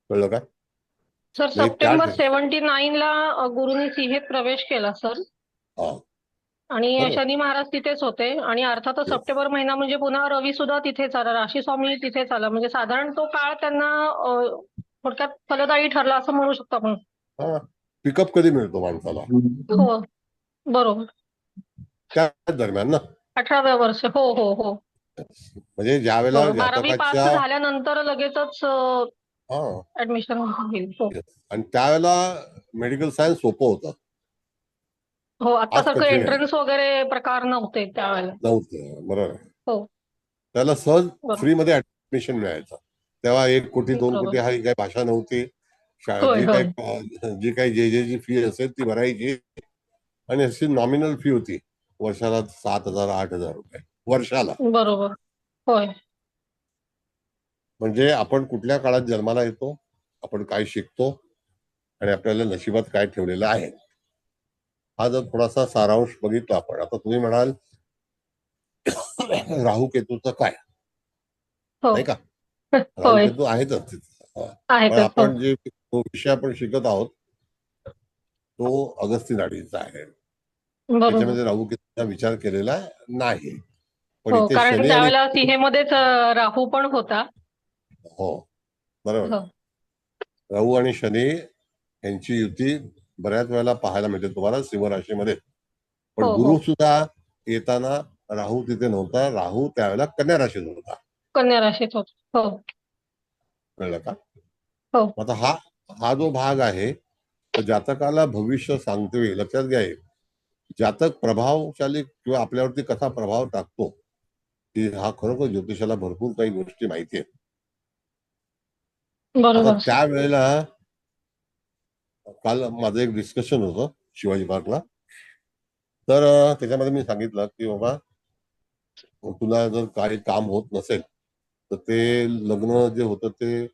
कळलं काय? सर नाही, त्या सप्टेंबर ठिकाणी 79 ला गुरुनी सिंहेत प्रवेश केला सर. हा, आणि बरोबर. शनी महाराज तिथेच होते आणि अर्थातच Yes. सप्टेंबर महिना म्हणजे पुन्हा रवी सुद्धा तिथेच आला, राशी स्वामी तिथेच आला, म्हणजे साधारण तो काळ त्यांना थोडक्यात फलदायी ठरला असं म्हणू शकतो आपण. हा, पिकअप कधी मिळतो माणसाला? हो बरोबर. त्या दरम्यान ना. 18व्या वर्ष. हो हो हो म्हणजे ज्या वेळेला बरोबर. 12वी पास जातकाच्या झाल्यानंतर लगेचच हा ऍडमिशन होईल. हो yes. आणि त्यावेळेला मेडिकल सायन्स सोपं होतं. हो आता आज सारखं कठीण आहे. एंट्रन्स वगैरे प्रकार नव्हते त्यावेळेला. नव्हतं. बरोबर आहे. हो त्याला सहज बरोबर फ्रीमध्ये ऍडमिशन मिळायचं. तेव्हा 1 कोटी 2 कोटी बरोबर. हा काही भाषा नव्हती. होय जी होय काही जे फी असेल ती भरायची आणि अशी नॉमिनल फी होती. वर्षाला 7,000 8,000 रुपये वर्षाला. बरोबर. होय म्हणजे आपण कुठल्या काळात जन्माला येतो, आपण काय शिकतो आणि आपल्याला नशिबात काय ठेवलेलं आहे. हा जर थोडासा सारांश बघितला आपण. आता तुम्ही म्हणाल राहू केतूचं काय? हो नाही का? राहू होय केतू आहेतच तिथे. आहे पण तर. हो आपण जे तो विषय आपण शिकत आहोत तो अगस्ती नाडीचा आहे. बरोबर. त्याच्यामध्ये राहू केतूचा विचार केलेला नाही. पण हो इथे कारण शनी आणि त्यावेळेला सिंहेमध्येच राहू पण होता. हो बरोबर. हो राहू आणि शनी यांची युती बऱ्याच वेळेला पाहायला मिळते तुम्हाला सिंह राशीमध्ये. पण हो हो गुरु सुद्धा येताना राहू तिथे नव्हता. राहू त्यावेळेला कन्या राशीत होता. कन्या राशीत होत. हो कळलं का? हो आता हा जो भाग आहे तर जातकाला भविष्य सांगतोय. लक्षात घ्या हे. जातक प्रभावशाली किंवा आपल्यावरती कसा प्रभाव टाकतो की हा खरोखर ज्योतिषाला भरपूर काही गोष्टी माहिती आहेत. आता बरोबर. त्यावेळेला काल माझं एक डिस्कशन होतं शिवाजी पार्कला. तर त्याच्यामध्ये मी सांगितलं की बाबा तुला जर काही काम होत नसेल तर ते लग्न जे होतं ते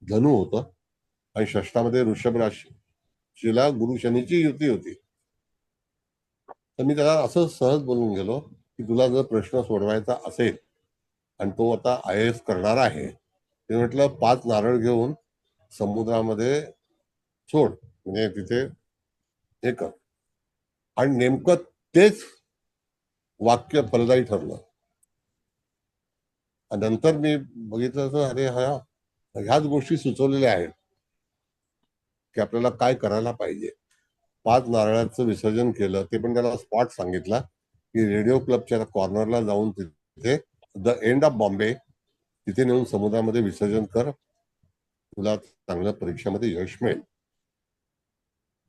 धनु होतं आणि षष्ठामध्ये वृषभ राशीला गुरु शनीची युती होती. तर मी त्याला असं सहज बोलून गेलो की तुला जर प्रश्न सोडवायचा असेल आणि तो आता IAS करणार आहे ते म्हटलं 5 नारळ घेऊन समुद्रामध्ये सोड म्हणजे तिथे हे कर. आणि नेमकं तेच वाक्य फलदायी ठरलं. आणि नंतर मी बघितलं तर अरे ह्याच गोष्टी सुचवलेल्या आहेत की आपल्याला काय करायला पाहिजे. 5 नारळाचं विसर्जन केलं. ते पण त्याला स्पॉट सांगितला की रेडिओ क्लबच्या कॉर्नरला जाऊन तिथे द एंड ऑफ बॉम्बे तिथे नेऊन समुद्रामध्ये विसर्जन कर. तुला चांगल्या परीक्षेमध्ये यश मिळेल.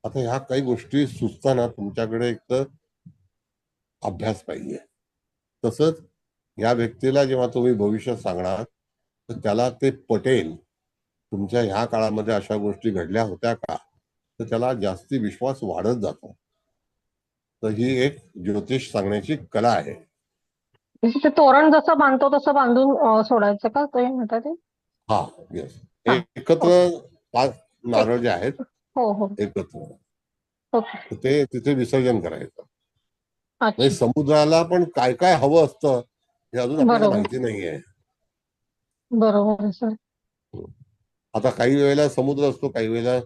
आता ह्या काही गोष्टी सुचताना तुमच्याकडे एक तर अभ्यास पाहिजे. तसंच या व्यक्तीला जेव्हा तुम्ही भविष्य सांगणार तर त्याला ते पटेल. तुमच्या ह्या काळामध्ये अशा गोष्टी घडल्या होत्या का? तर त्याला जास्ती विश्वास वाढत जातो. तर ही एक ज्योतिष सांगण्याची कला आहे. ते तोरण जसं बांधतो तसं बांधून सोडायचं का ते म्हणतात ते? हा येस. हा एकत्र 5 नारळ जे आहेत हो हो एकत्र ओके तर ते तिथे विसर्जन करायचं. म्हणजे अच्छा समुद्राला पण काय काय हवं असतं हे अजून आपल्याला बरोबर माहिती नाहीये. बरोबर आहे सर. आता काही वेळेला समुद्र असतो, काही वेळेला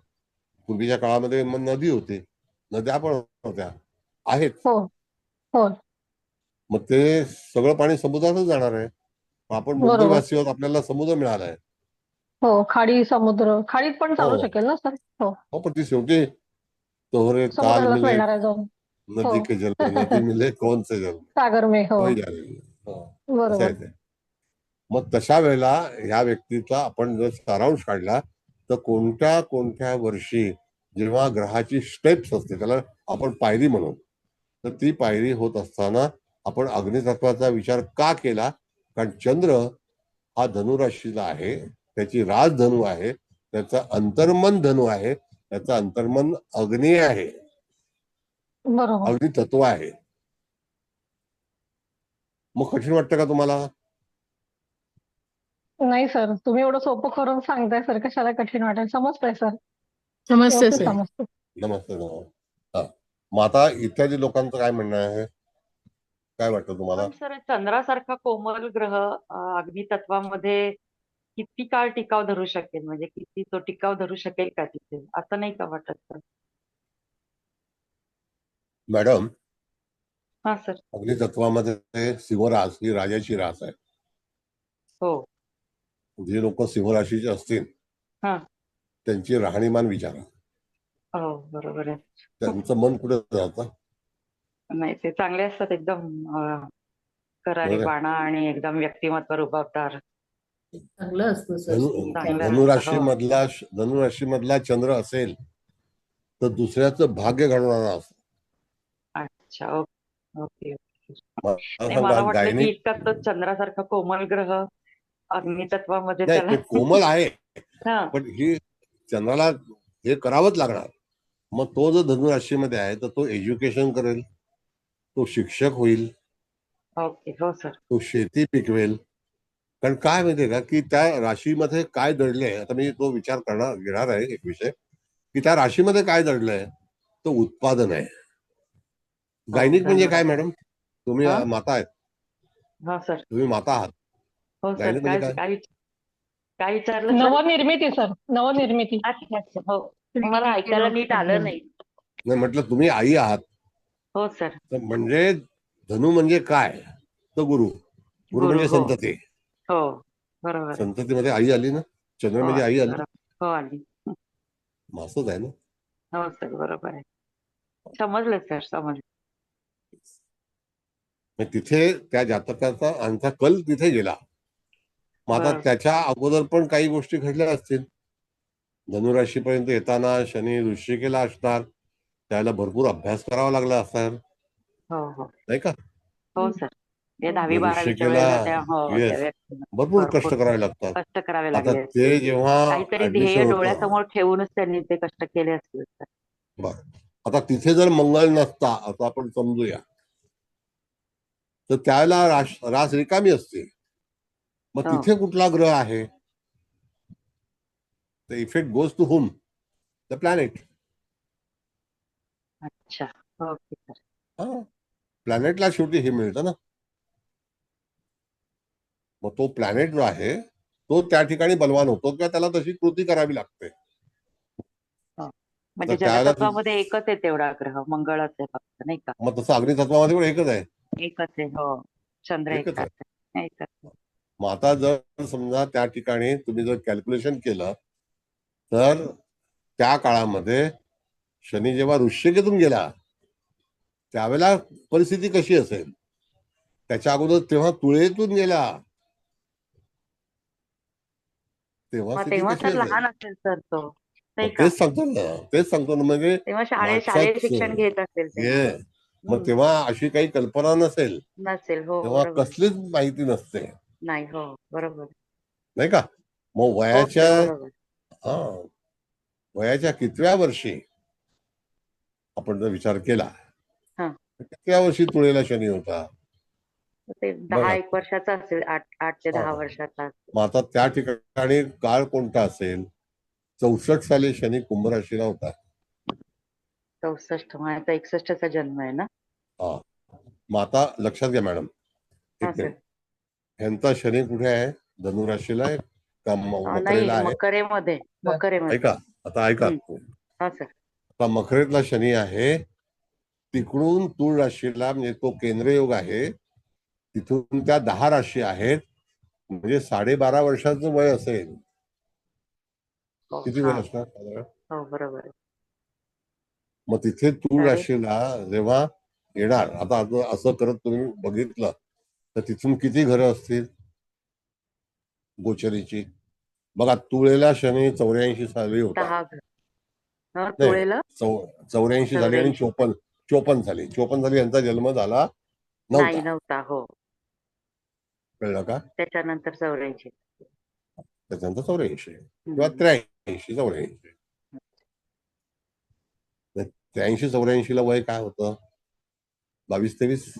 पूर्वीच्या काळामध्ये मग नदी होती. नद्या पण होत्या आहेत. हो हो मग ते सगळं पाणी समुद्रातच जाणार आहे. आपण बरोबर. मुंबईवासी आहोत, आपल्याला समुद्र मिळालाय. हो, खाडी समुद्र खाडीत पण चालू हो शकेल ना सर? हो, हो, पण ती शेवटी तोहरे काल समुद्रालाच मिले मिळणार आहे जाऊन. नदी हो. के जल में, नदी मिले कौन से जल में, सागर में. हो, वही जाने. हो, असं आहे बरोबर. ते. मग तशा वेळेला ह्या व्यक्तीचा आपण जर सारांश काढला तर कोणत्या कोणत्या वर्षी जेव्हा ग्रहाची स्टेप्स असते, त्याला आपण पायरी म्हणू, तर ती पायरी होत असताना आपण अग्नितत्वाचा विचार का केला? कारण चंद्र हा धनुराशीला आहे, त्याची राज धनु आहे, त्याचं अंतर्मन धनु आहे, त्याचं अंतर्मन अग्नी आहे, बरोबर. अग्नितत्व आहे. मग कठीण वाटतं का तुम्हाला? नाही सर, तुम्ही एवढं सोपं करून सांगताय सर, कशाला कठीण वाटेल? समजतंय सर, समजते व्यवस्थित सर. समजतं. नमस्ते नमस्ते. हा, मग आता इत्यादी लोकांचं काय म्हणणं आहे? काय वाटतं तुम्हाला? पण सर चंद्रासारखा कोमल ग्रह अग्नितत्वामध्ये किती काळ टिकाव धरू शकेल, म्हणजे किती तो टिकाव धरू शकेल का तिथे, असं नाही का वाटत सर? मॅडम, हा सर. अग्नितत्वामध्ये सिंहरास ही राजाची रास आहे. हो. जे लोक सिंहराशीचे असतील हा. त्यांची राहणीमान विचारा. हो, बरोबर आहे. त्यांचं मन कुठे जातं? नाही, ते चांगले असतात एकदम, करारी बरोबर आहे. बाणा आणि एकदम व्यक्तिमत्व रुबाबदार. चांगलं असतं सर. चांगलं असतं. धनुराशीमधला चंद्र असेल तर दुसऱ्याचं भाग्य घडवणारा असतो. अच्छा, ओके ओके. मला नाही, सांगा, मला वाटलं की गायनिक इतका तो चंद्रासारखा कोमल ग्रह अग्नितत्वामध्ये नाही, त्याला ते कोमल आहे, हा. पण ही चंद्राला हे करावंच लागणार. मग तो जर धनुराशीमध्ये आहे तर तो एज्युकेशन करेल, तो शिक्षक होईल, ओके. हो सर. तो शेती पिकवेल. कारण काय माहितीये का की त्या राशीमध्ये काय दडलंय, आता मी तो विचार घेणार आहे एक विषय, की त्या राशीमध्ये काय दडलंय, तो उत्पादन आहे. गायनिक म्हणजे काय मॅडम? तुम्ही हा? माता आहेत, हा सर. तुम्ही माता आहात. हो सर. गायनिक म्हणजे काय काय? काय काय विचारलं सर? नवनिर्मिती सर, नवनिर्मिती. अच्छा अच्छा. हो, मला ऐकायला नीट आलं नाही. नाही, म्हटलं तुम्ही आई आहात, हो सर. तर म्हणजे धनु म्हणजे काय? तर गुरु. गुरु गुरु. म्हणजे हो संतती. हो, बरोबर आहे. संततीमध्ये आई आली ना, चंद्र हो म्हणजे आई आली, आली, बरोबर. हो आली. मग असंच आहे ना. हो सर, बरोबर आहे. समजलं सर, समजलं. मग तिथे त्या जातकाचा आमचा कल तिथे गेला. मग आता बरोबर. त्याच्या अगोदर पण काही गोष्टी घडल्या असतील. धनुराशीपर्यंत येताना शनी वृश्चिकेला असणार, त्याला भरपूर अभ्यास करावा लागला असणार, हो हो नाही का? हो सर. ते 10वी 12वीच्या वृश्चिकेला वेळेला त्या हो त्या येस व्यक्तीला भरपूर कष्ट भरपूर करावे लागतात. कष्ट करावे आता लागले ते असतील. जेव्हा काहीतरी ऍडमिशन ध्येय होतं, डोळ्यासमोर ठेवूनच त्यांनी ते कष्ट केले असतील सर. बरं, आता तिथे जर मंगळ नसता असं आपण समजूया, तर त्याला रास रिकामी असते. मग हो. तिथे कुठला ग्रह आहे? The effect goes to whom? The planet. अच्छा, ओके सर. हा, प्लॅनेटला शेवटी हे मिळतं ना. मग तो प्लॅनेट जो आहे तो त्या ठिकाणी बलवान होतो किंवा त्याला तशी कृती करावी लागते. म्हणजे तर त्याला जलतत्वामध्ये एकच आहे तेवढा ग्रह, मंगळच आहे फक्त, नाही का? मग तसं अग्नितत्वामध्ये पण एकच आहे. एकच आहे. हो, चंद्र एकच एकटाच आहे. आहे. एकच आहे. मग आता जर समजा त्या ठिकाणी तुम्ही जर कॅल्क्युलेशन केलं तर त्या काळामध्ये शनी जेव्हा वृश्चिकेतून गेला त्यावेळेला परिस्थिती कशी असेल? त्याच्या अगोदर तेव्हा तुळेतून गेला तेव्हा मग स्थिती तेव्हा कशी तर असेल? लहान असेल सर तो, नाही मग का? तेच सांगतो ना म्हणजे तेव्हा शालेय माणसाच शिक्षण घेत असेल तेव्हा. ये मग तेव्हा अशी काही कल्पना नसेल, नसेल. हो, तेव्हा बरोबर. कसलीच माहिती नसते, नाही. हो, बरोबर. नाही का? मग हो सर, बरोबर. हा, वयाच्या कितव्या वर्षी आपण जर विचार केला हा. तर कितव्या वर्षी तुळेला शनी होता? ते बघा. 10-1 वर्षाचा असेल, 8 ते 10 हा. वर्षाचा असेल. मग आता त्या ठिकाणी काळ कोणता असेल? 64 साली शनी कुंभ राशीला होता. 64 माझा 61चा जन्म आहे ना. हा, मग आता लक्षात घ्या मॅडम, हा एक सर. मिनिट, ह्यांचा शनी कुठे आहे? धनुराशीला आहे का नाही, मकरेला आहे? मकरेमध्ये. ऐका, आता ऐका. हा सर. आता मकरेतला शनी आहे, तिकडून तूळ राशीला म्हणजे तो केंद्र योग आहे, तिथून त्या 10 राशी आहेत, म्हणजे 12.5 वर्षाचं वय असेल. हो किती हा वय असणार साधारण? हो बरोबर आहे. मग तिथे तूळ अरे राशीला जेव्हा येणार, आता असं करत तुम्ही बघितलं तर तिथून किती घरं असतील गोचरीची? बघा, तुळेला शनी 84 साली होता. 10 घर. नाही, तुळेला 84 साली आणि 84 54 साली. 54 साली यांचा जन्म झाला नाही नव्हता. नव्हता. हो कळलं का? त्याच्यानंतर 84. त्याच्यानंतर 84 किंवा हम्म. 83 84. 83 84 ला वय काय होतं? 22 23.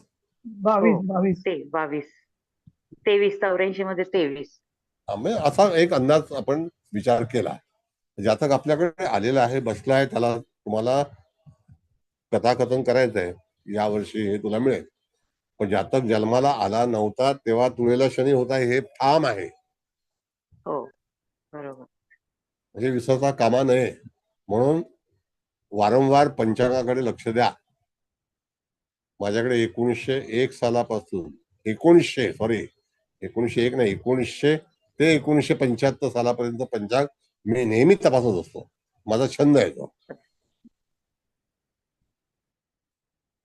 हो 22 23 84 मध्ये 23. म्हणजे असा एक अंदाज आपण विचार केला. जातक आपल्याकडे आलेला आहे, बसला आहे, त्याला तुम्हाला कथाकथन करायचंय यावर्षी हे तुला मिळेल. पण जातक जन्माला आला नव्हता तेव्हा तुळेला शनी होता हे ठाम आहे, हो बरोबर. म्हणजे विसरता कामा नये. म्हणून वारंवार पंचांगाकडे लक्ष द्या. माझ्याकडे 1901 सालापासून 1901 नाही 1900 ते 1975 सालापर्यंत पंचांग मी नेहमी तपासत असतो. माझा छंद आहे तो.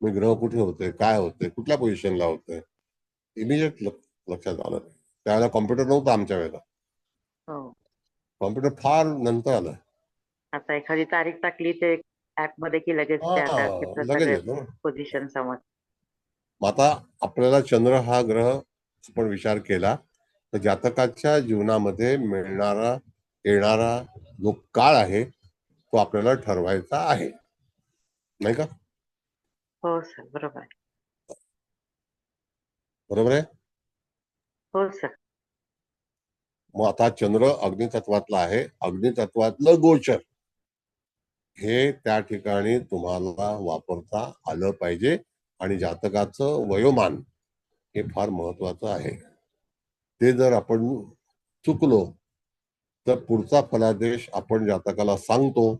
मी ग्रह कुठे होते, काय होते, कुठल्या पोझिशनला होते, इमिजिएट लक्षात आलं. त्यावेळेला कॉम्प्युटर नव्हता आमच्या वेळेला. हो कॉम्प्युटर फार नंतर आलं. आता एखादी तारीख टाकली ते ऍप मध्ये की लगेच त्या तारखेचं लगेच सगळे येतो. पोझिशन समज. मग आता आपल्याला चंद्र हा ग्रह आपण विचार केला तर जातकाच्या जीवनामध्ये मिळणारा येणारा जो काळ आहे तो आपल्याला ठरवायचा आहे, नाही का? हो सर बरोबर आहे. बरोबर आहे. हो सर. मग आता चंद्र अग्नितत्वातला आहे. अग्नितत्वातलं गोचर हे त्या ठिकाणी तुम्हाला वापरता आलं पाहिजे. आणि जातकाचं वयोमान हे फार महत्वाचं आहे. ते जर आपण चुकलो तर पुढचा फलादेश आपण जातकाला सांगतो,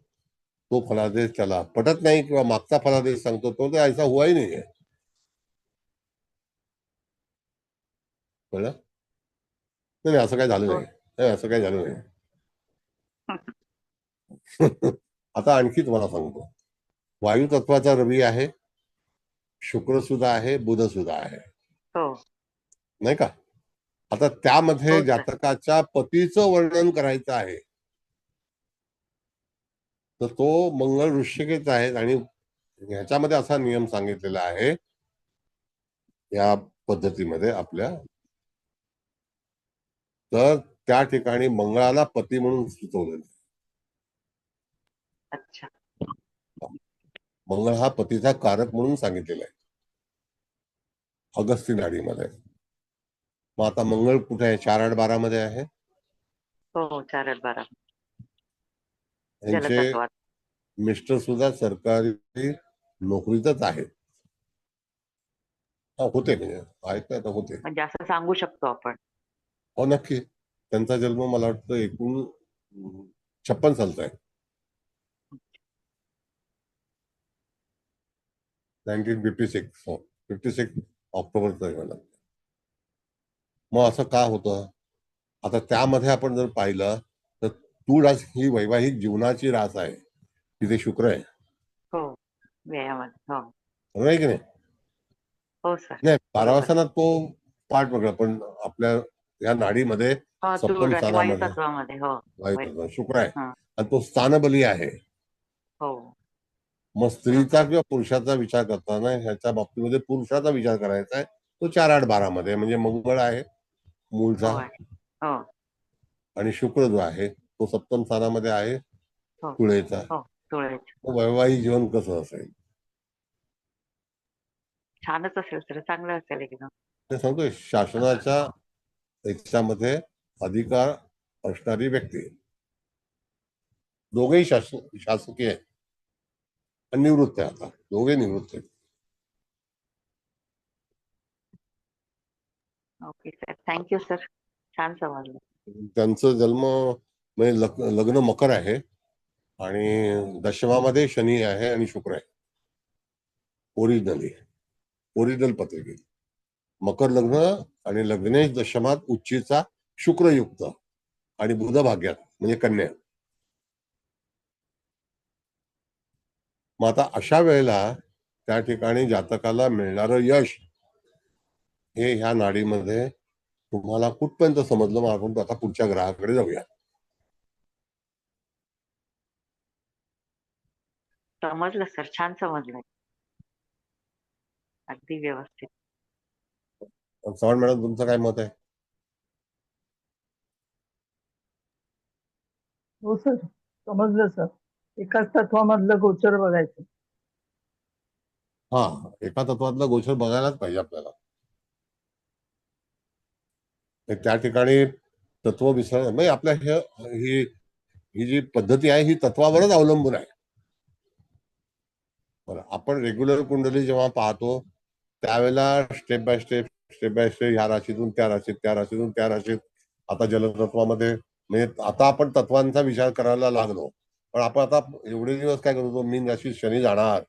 तो फलादेश त्याला पटत नाही किंवा मागचा फलादेश सांगतो तो तर ऐसा हुआ ही नाही. कळलं? नाही असं काही झालं हो नाही. नाही असं काही झालं नाही. आता आणखी तुम्हाला सांगतो. वायू तत्वाचा रवी आहे, शुक्र सुद्धा आहे, बुध सुद्धा आहे, हो नाही का? आता त्यामध्ये हो सर. जातकाच्या पतीचं वर्णन करायचं आहे तर तो मंगळ वृश्चिकेच आहे. आणि ह्याच्यामध्ये असा नियम सांगितलेला आहे या पद्धतीमध्ये आपल्या, तर त्या ठिकाणी मंगळाला पती म्हणून सुचवलेलं. अच्छा. मंगळ हा पतीचा कारक म्हणून सांगितलेला आहे अगस्ती नाडीमध्ये. मग आता मंगळ कुठे आहे? 4-8-12 मध्ये आहे. हो 4-12 यांचे जलतत्वात. मिस्टर सुद्धा सरकारी नोकरीतच आहेत. होते म्हणजे आहेत ना, आता होते. म्हणजे असं सांगू शकतो आपण. हो नक्की. त्यांचा जन्म मला वाटतं एकूण 56 सालचा आहे. 1956. हो 56 ऑक्टोबरचा आहे मला. मग असं का होतं? आता त्यामध्ये आपण जर पाहिलं तर तूळ रास ही वैवाहिक जीवनाची रास आहे. तिथे शुक्र आहे, हो व्यायामात. हो बरोबर आहे की नाही? हो सर. नाही 12 बरोबर. वाजताना तो पार्ट वेगळा, पण आपल्या या नाडीमध्ये हो सप्तम तूळ आणि वायू स्थानामध्ये तत्वामध्ये. हो वायू शुक्र आहे हा. आणि तो स्थानबली आहे. हो मग स्त्रीचा किंवा पुरुषाचा विचार करताना ह्याच्या बाबतीमध्ये पुरुषाचा विचार करायचा आहे. तो 4-8-12 मध्ये म्हणजे मंगळ आहे मूळचा, हो आहे. हो आणि शुक्र जो आहे तो सप्तम स्थानामध्ये आहे हो तुळेचा. हो तुळेच. मग वैवाहिक जीवन कसं असेल? छानच असेल सर. चांगलं असेल एकदम. ते सांगतोय शासनाच्या याच्यामध्ये अधिकार असणारी व्यक्ती. दोघेही शासकीय आहे आणि निवृत्त आहे. आता दोघे निवृत्त आहेत. Okay sir. Thank you sir. छान समजलं. त्यांचं जन्म म्हणजे लग्न मकर आहे आणि दशमामध्ये शनी आहे आणि शुक्र आहे. ओरिजिनल पत्रिकेत मकर लग्न आणि लग्नेश दशमात उच्चीचा शुक्रयुक्त आणि बुध भाग्यात म्हणजे कन्या. मग आता अशा वेळेला त्या ठिकाणी जातकाला मिळणारं यश हे ह्या नाडीमध्ये तुम्हाला कुठपर्यंत समजलं. मग आपण आता पुढच्या ग्रहाकडे जाऊया. समजलं सर, छान समजलंय, अगदी व्यवस्थित. चव्हाण मॅडम, तुमचं काय मत आहे? हो सर, समजलं सर. एकाच तत्वामधलं गोचर बघायचं. हा, एका तत्वातला गोचर बघायलाच पाहिजे आपल्याला. त्या ठिकाणी तत्व विसर म्हणजे आपल्या ही जी पद्धती आहे ही तत्वावरच अवलंबून आहे. बरं, आपण रेग्युलर कुंडली जेव्हा पाहतो त्यावेळेला स्टेप बाय स्टेप ह्या राशीतून त्या राशीत, त्या राशीतून त्या राशीत, आता जलतत्वामध्ये म्हणजे आता आपण तत्वांचा विचार करायला लागलो. पण आपण आता एवढे दिवस काय करतो, मीन राशीत शनी जाणार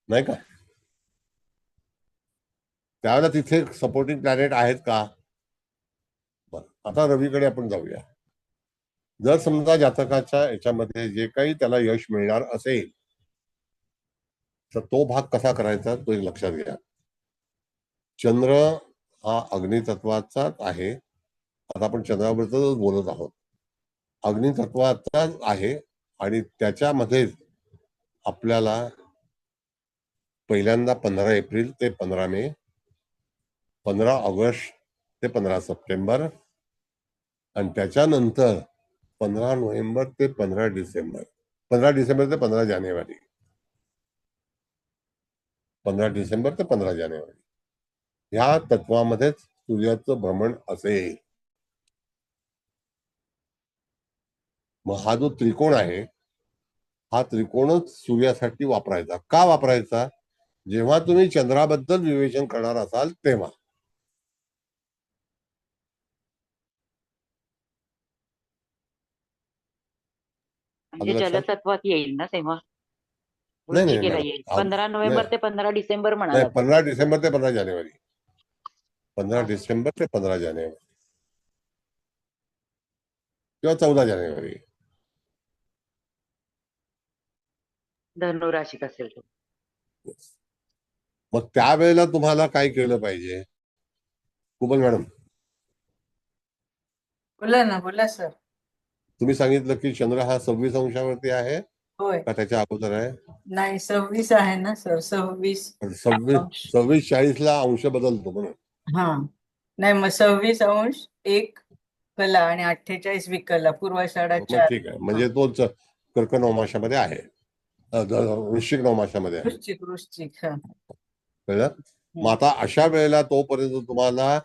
नाही का, त्यावेळेला तिथे सपोर्टिंग प्लॅनेट आहेत का? बरं, आता रवीकडे आपण जाऊया. जर समजा जातकाच्या याच्यामध्ये जे काही त्याला यश मिळणार असेल तर तो भाग कसा करायचा तो एक लक्षात घ्या. चंद्र हा अग्नितत्वाचाच आहे. आता आपण चंद्राबद्दलच बोलत आहोत. अग्नितत्वाचाच आहे आणि त्याच्यामध्येच आपल्याला पहिल्यांदा 15 एप्रिल ते 15 मे, 15 ऑगस्ट ते 15 सप्टेंबर आणि त्याच्यानंतर 15 नोव्हेंबर ते 15 डिसेंबर, 15 डिसेंबर ते 15 जानेवारी, 15 डिसेंबर ते 15 जानेवारी ह्या तत्वामध्येच सूर्याचं भ्रमण असेल. मग हा जो त्रिकोण आहे हा त्रिकोणच सूर्यासाठी वापरायचा. का वापरायचा? जेव्हा तुम्ही चंद्राबद्दल विवेचन करणार असाल तेव्हा. म्हणजे जलतत्वात येईल ना तेव्हा, नाही नाही वृश्चिकेला येईल. 15 नोव्हेंबर ते 15 डिसेंबर नाही, म्हणाला. 15 डिसेंबर ते 15 जानेवारी, 15 डिसेंबर ते 15 जानेवारी किंवा 14 जानेवारी. धनुराशीत असेल तो. मग त्यावेळेला तुम्हाला काय केलं पाहिजे? कुबल मॅडम, बोला ना, बोला सर. तुम्ही सांगितलं की चंद्र हा 26 अंशावरती आहे होय, का त्याच्या अगोदर आहे? नाही 26 आहे ना सर, 26 अंश. 26-40 अंश बदलतो म्हणून. हा, नाही मग 26 अंश 1 कला आणि 48 विकला, पूर्वाषाढा मग 4. ठीक आहे, म्हणजे तोच कर्क नवमाशामध्ये आहे, वृश्चिक नवमाशामध्ये आहे. वृश्चिक हा. कळलं? मग आता अशा वेळेला तोपर्यंत तुम्हाला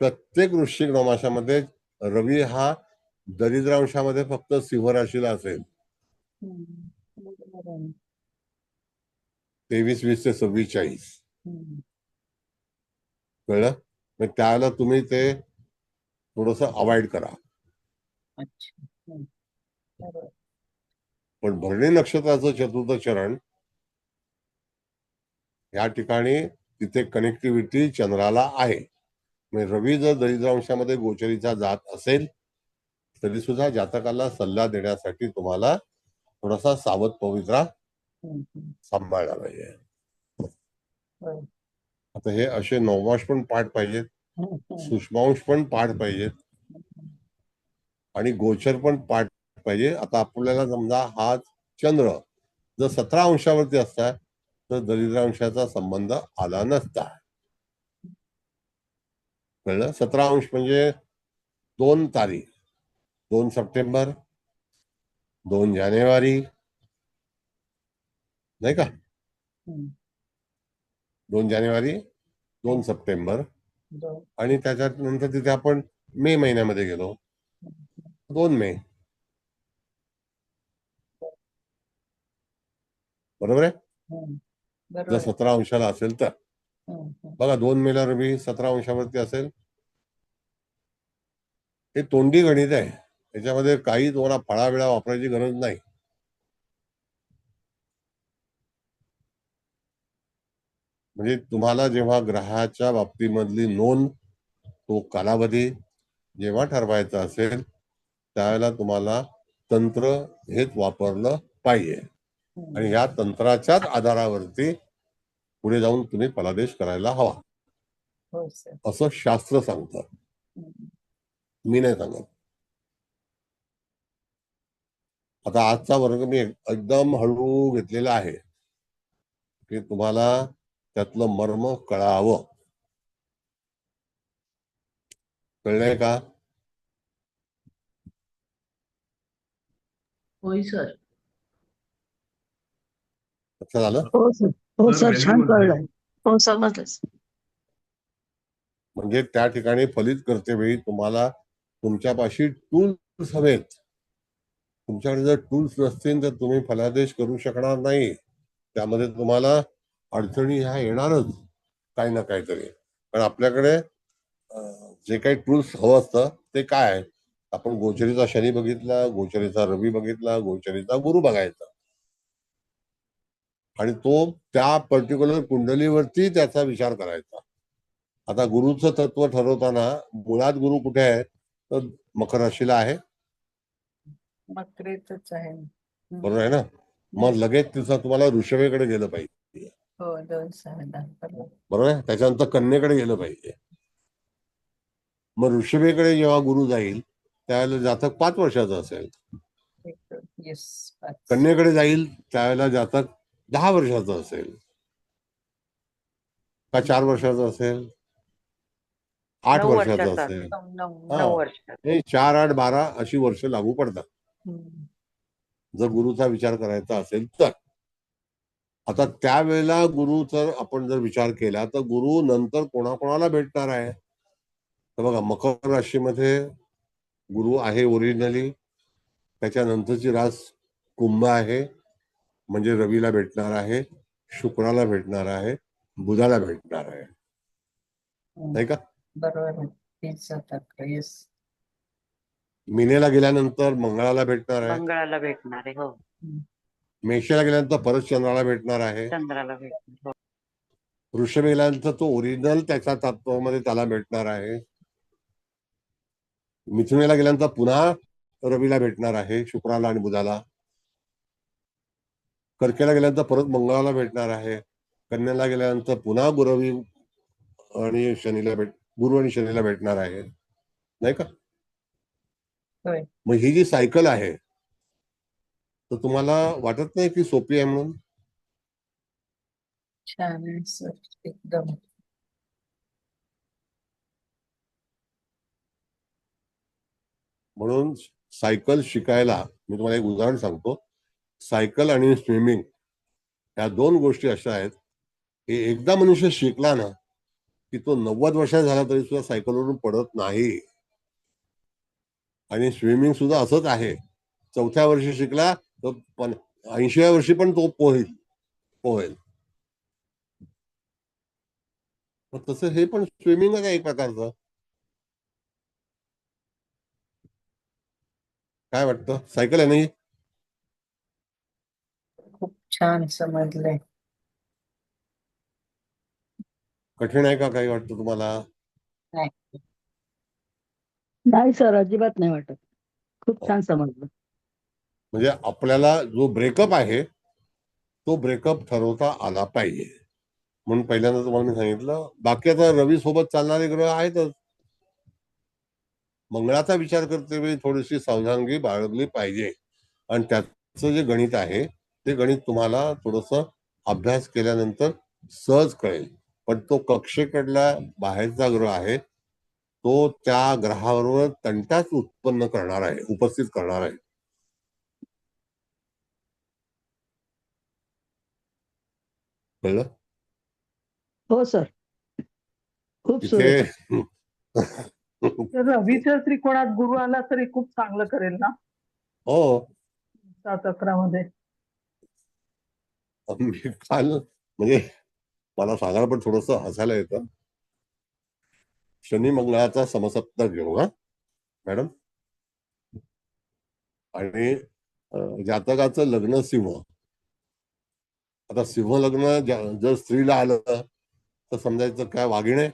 प्रत्येक वृश्चिक नवमाशामध्ये रवी हा दरिद्रांशामध्ये फक्त सिंह राशीला असेल. 23-20 ते 26-40. कळलं? मग त्यावेळेला तुम्ही ते थोडस अवॉइड करा. पण भरणी नक्षत्राचं चतुर्थ चरण या ठिकाणी तिथे कनेक्टिव्हिटी चंद्राला आहे. म्हणजे रवी जर दरिद्रांशामध्ये गोचरीचा जात असेल तरी सुद्धा जातकाला सल्ला देण्यासाठी तुम्हाला थोडासा सावध पवित्रा सांभाळला पाहिजे. आता हे असे नवमांश पण पाठ पाहिजेत, सूक्ष्मांश पण पाठ पाहिजेत आणि गोचर पण पाठ पाहिजे. आता आपल्याला समजा हा चंद्र जर 17 अंशावरती असता तर दरिद्रांशाचा संबंध आला नसता. कळलं? 17 अंश म्हणजे 2 तारीख, 2 सप्टेंबर, 2 जानेवारी, नाही का? 2 जानेवारी, 2 सप्टेंबर आणि त्याच्यानंतर तिथे आपण मे महिन्यामध्ये गेलो, 2 मे. बरोबर आहे? जर 17 अंशाला असेल तर बघा, 2 मेला रवी 17 अंशावरती असेल. हे तोंडी गणित आहे, त्याच्यामध्ये काही तुम्हाला फळावेळा वापरायची गरज नाही. म्हणजे तुम्हाला जेव्हा ग्रहाच्या बाबतीमधली नोंद, तो कालावधी जेव्हा ठरवायचा असेल त्यावेळेला तुम्हाला तंत्र हेच वापरलं पाहिजे आणि या तंत्राच्याच आधारावरती पुढे जाऊन तुम्ही फलादेश करायला हवा हो सर. असं शास्त्र सांगतं, मी नाही सांगत. आता आजचा वर्ग मी एकदम हळू घेतलेला आहे की तुम्हाला त्यातलं मर्म कळावं. कळलंय का? होय सर. लक्षात झालं? हो सर, हो सर, छान कळलं. हो समजलंच. म्हणजे त्या ठिकाणी फलित करते वेळी तुम्हाला तुमच्यापाशी टूल्स हवेत. तुमच्याकडे जर टूल्स नसतील तर तुम्ही फलादेश करू शकणार नाही. त्यामध्ये तुम्हाला अडचणी ह्या येणारच काही ना काहीतरी. पण आपल्याकडे जे काही टूल्स हवं असतं ते काय आहे? आपण गोचरीचा शनी बघितला, गोचरीचा रवी बघितला, गोचरीचा गुरु बघायचा आणि तो त्या पर्टिक्युलर कुंडलीवरती त्याचा विचार करायचा. आता गुरुचं तत्व ठरवताना मुळात गुरु कुठे आहे तर मकर राशीला आहे, मकरेतच आहे. बरोबर आहे ना? मग लगेच तिचं तुम्हाला ऋषभेकडे गेलं पाहिजे, हो 2-6-10 बरोबर. बरोबर आहे? त्याच्यानंतर कन्येकडे गेलं पाहिजे. मग ऋषभेकडे जेव्हा गुरु जाईल त्यावेळेला जातक 5 वर्षाचं असेल. येस 5. कन्येकडे जाईल त्यावेळेला जातक 10 वर्षाचं असेल का 4 वर्षाचं असेल, 8 9 वर्षाचं वर्षाचा असेल. 9 हा, वर्षाचा. हे 4, 8, 12 अशी वर्ष लागू पडतात जर गुरुचा विचार करायचा असेल तर. आता त्यावेळेला गुरुचा आपण जर विचार केला तर गुरु नंतर कोणाकोणाला भेटणार आहे तर बघा, मकर राशीमध्ये गुरु आहे ओरिजिनली. त्याच्यानंतरची रास कुंभ आहे, म्हणजे रवीला भेटणार आहे, शुक्राला भेटणार आहे, बुधाला भेटणार आहे, नाही का? बरोबर आहे. 30 येस. मीनेला गेल्यानंतर मंगळाला भेटणार आहे, मंगळाला भेटणार आहे. हो, मेषाला गेल्यानंतर परत चंद्राला भेटणार आहे, चंद्राला भेटणार. हो, वृषभ गेल्यानंतर तो ओरिजिनल त्याच्या तत्वामध्ये त्याला भेटणार आहे, मिथुनेला गेल्यानंतर पुन्हा रवीला भेटणार आहे, शुक्राला आणि बुधाला. कर्केला गेल्यानंतर परत मंगळाला भेटणार आहे, कन्याला गेल्यानंतर पुन्हा गुरु आणि शनीला भेटणार आहे, नाही का? होय. मग ही जी सायकल आहे तर तुम्हाला वाटत नाही की सोपी आहे म्हणून? छान आहे सर एकदम. म्हणून सायकल शिकायला मी तुम्हाला एक उदाहरण सांगतो. सायकल आणि स्विमिंग या 2 गोष्टी अशा आहेत की एकदा मनुष्य शिकला ना की तो 90 वर्षाचा झाला तरी सुद्धा सायकलवरून पडत नाही. आणि स्विमिंग सुद्धा असंच आहे. 4थ्या वर्षी शिकला तर 80व्या वर्षी पण तो पोहेल. मग तसं हे पण स्विमिंगच आहे एक प्रकारचं. काय वाटतं? सायकल आहे नाही? खूप छान समजलंय. कठीण आहे का काही वाटतं तुम्हाला? नाही. नाही सर, अजिबात नाही वाटत. खूप छान समजलं. म्हणजे आपल्याला जो ब्रेकअप आहे तो ब्रेकअप ठरवता आला पाहिजे. म्हणून पहिल्यांदा तुम्हाला मी सांगितलं. बाकी आता रवी सोबत चालणारे ग्रह आहेतच. मंगळाचा विचार करते वेळी थोडीशी सावधानगी बाळगली पाहिजे आणि त्याचं जे गणित आहे ते गणित तुम्हाला थोडंसं अभ्यास केल्यानंतर सहज कळेल. पण तो कक्षेकडला बाहेरचा ग्रह आहे, तो त्या ग्रहाबरोबर तंटाच उत्पन्न करणार आहे, उपस्थित करणार आहे. कळलं? हो सर, खूप तिथे सुरेख. तर रवीच्या त्रिकोणात गुरु आला तरी खूप चांगलं करेल ना हो, 7-11 मध्ये. मी काल म्हणजे मला सांगायला पण थोडस हसायला येतं. शनी मंगळाचा समसप्तक घेऊ हा मॅडम. आणि जातकाचं लग्न सिंह. आता सिंह लग्न जर स्त्रीला आलं तर समजायचं काय वाघीण आहे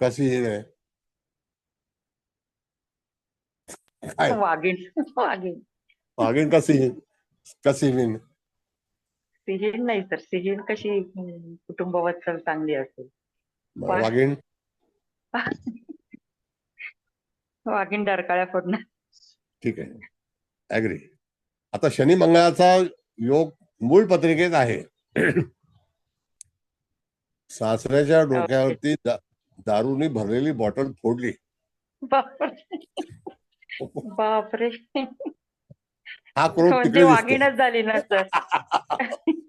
का सिंहीण आहे काय वाघीण वाघीण वाघीण का सिंहीण सिहीण नाही सर, सिहीण कशी कुटुंबवत्सल चांगली असेल. वा- वाघीण वाघीण डरकाळ्या फोडणार. ठीक आहे, ऍग्री. आता शनी मंगळाचा योग मूळ पत्रिकेत आहे. सासऱ्याच्या डोक्यावरती दारूनी भरलेली बॉटल फोडली. बापरे बापरे, हा क्रोध म्हणजे तिकडे दिसतो. वाघीणच झाली ना सर.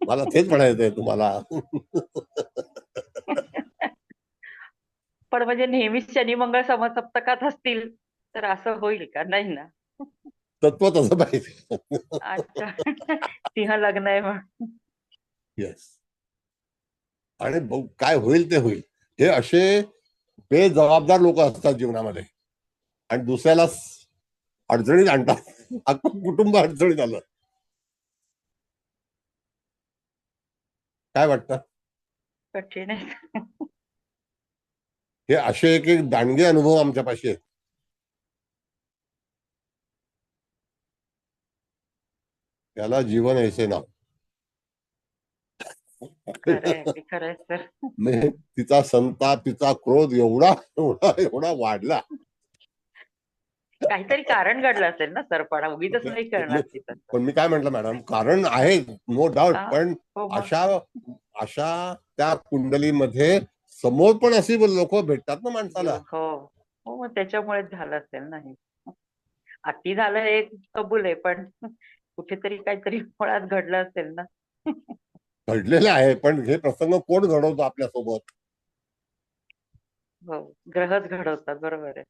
मला तेच म्हणायचंय तुम्हाला. पण म्हणजे नेहमीच शनी मंगळ समसप्तकात असतील तर असं होईल का? नाही ना. तत्व तसं पाहिजे. अच्छा सिंह लग्न आहे म्हणून. येस. आणि काय होईल ते होईल. हे असे बेजबाबदार लोक असतात जीवनामध्ये आणि दुसऱ्याला अडचणीत आणतात. अख्खं कुटुंब अडचणीत आलं. काय वाटतं? कठीण आहे. हे असे एक एक दांडगे अनुभव आमच्यापाशी आहेत. त्याला जीवन ऐसे नाव. खरंय खरंय सर. म्हणजे तिचा संताप, तिचा क्रोध एवढा एवढा एवढा वाढला. काहीतरी कारण घडलं असेल ना सर, पण उगीच नाही करणार ती तसं. पण मी काय म्हंटल मॅडम, कारण आहे नो डाऊट, हा, पण हो मग. अशा त्या कुंडलीमध्ये समोर पण अशी लोक भेटतात ना माणसाला. हो हो, मग त्याच्यामुळेच झालं असेल ना हे. अति झालं हे कबूल आहे, पण कुठेतरी काहीतरी मुळात घडलं असेल ना. घडलेलं आहे, पण हे प्रसंग कोण घडवतो आपल्यासोबत? हो, ग्रहच घडवतात, बरोबर आहे.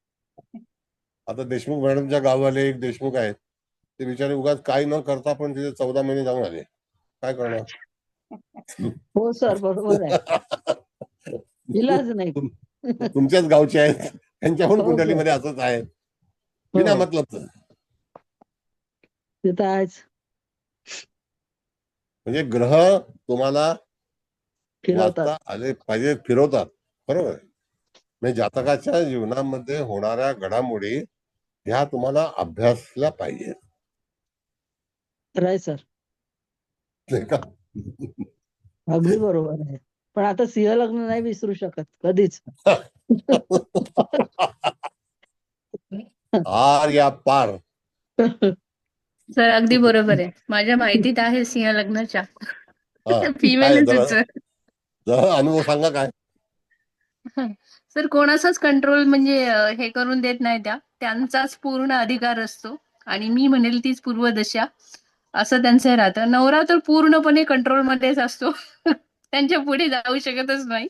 आता देशमुख मॅडमच्या गावाले एक देशमुख आहेत, ते बिचारे उगाच काही न करता पण तिथे 14 महिने जाऊन आले. काय करणार? हो सर, बरोबर आहे. इलाज नाही. तुमच्याच गावचे आहेत, त्यांच्या पण हो, कुंडलीमध्ये असंच आहे. बिना मतलबच. ते तर आहेच. म्हणजे ग्रह तुम्हाला फिरवतात. वाचता आले पाहिजे, फिरवतात. बरोबर. म्हणजे जातकाच्या जीवनामध्ये होणाऱ्या घडामोडी ह्या तुम्हाला अभ्यासल्या पाहिजे. राय सर, नाही का? अगदी बरोबर आहे. पण आता सिंह लग्न नाही विसरू शकत कधीच. आर या पार. सर अगदी बरोबर आहे. माझ्या माहितीत आहे सिंह लग्नाच्या. हा, काय फिमेलच आहे सर. जरा अनुभव सांगा काय. सर कोणाचाच कंट्रोल म्हणजे हे करून देत नाही त्या. त्यांचाच पूर्ण अधिकार असतो आणि मी म्हणेल तीच पूर्वदशा असं त्यांचं राहतं. नवरा तर पूर्णपणे कंट्रोलमध्येच असतो. त्यांच्या पुढे जाऊ शकतच नाही.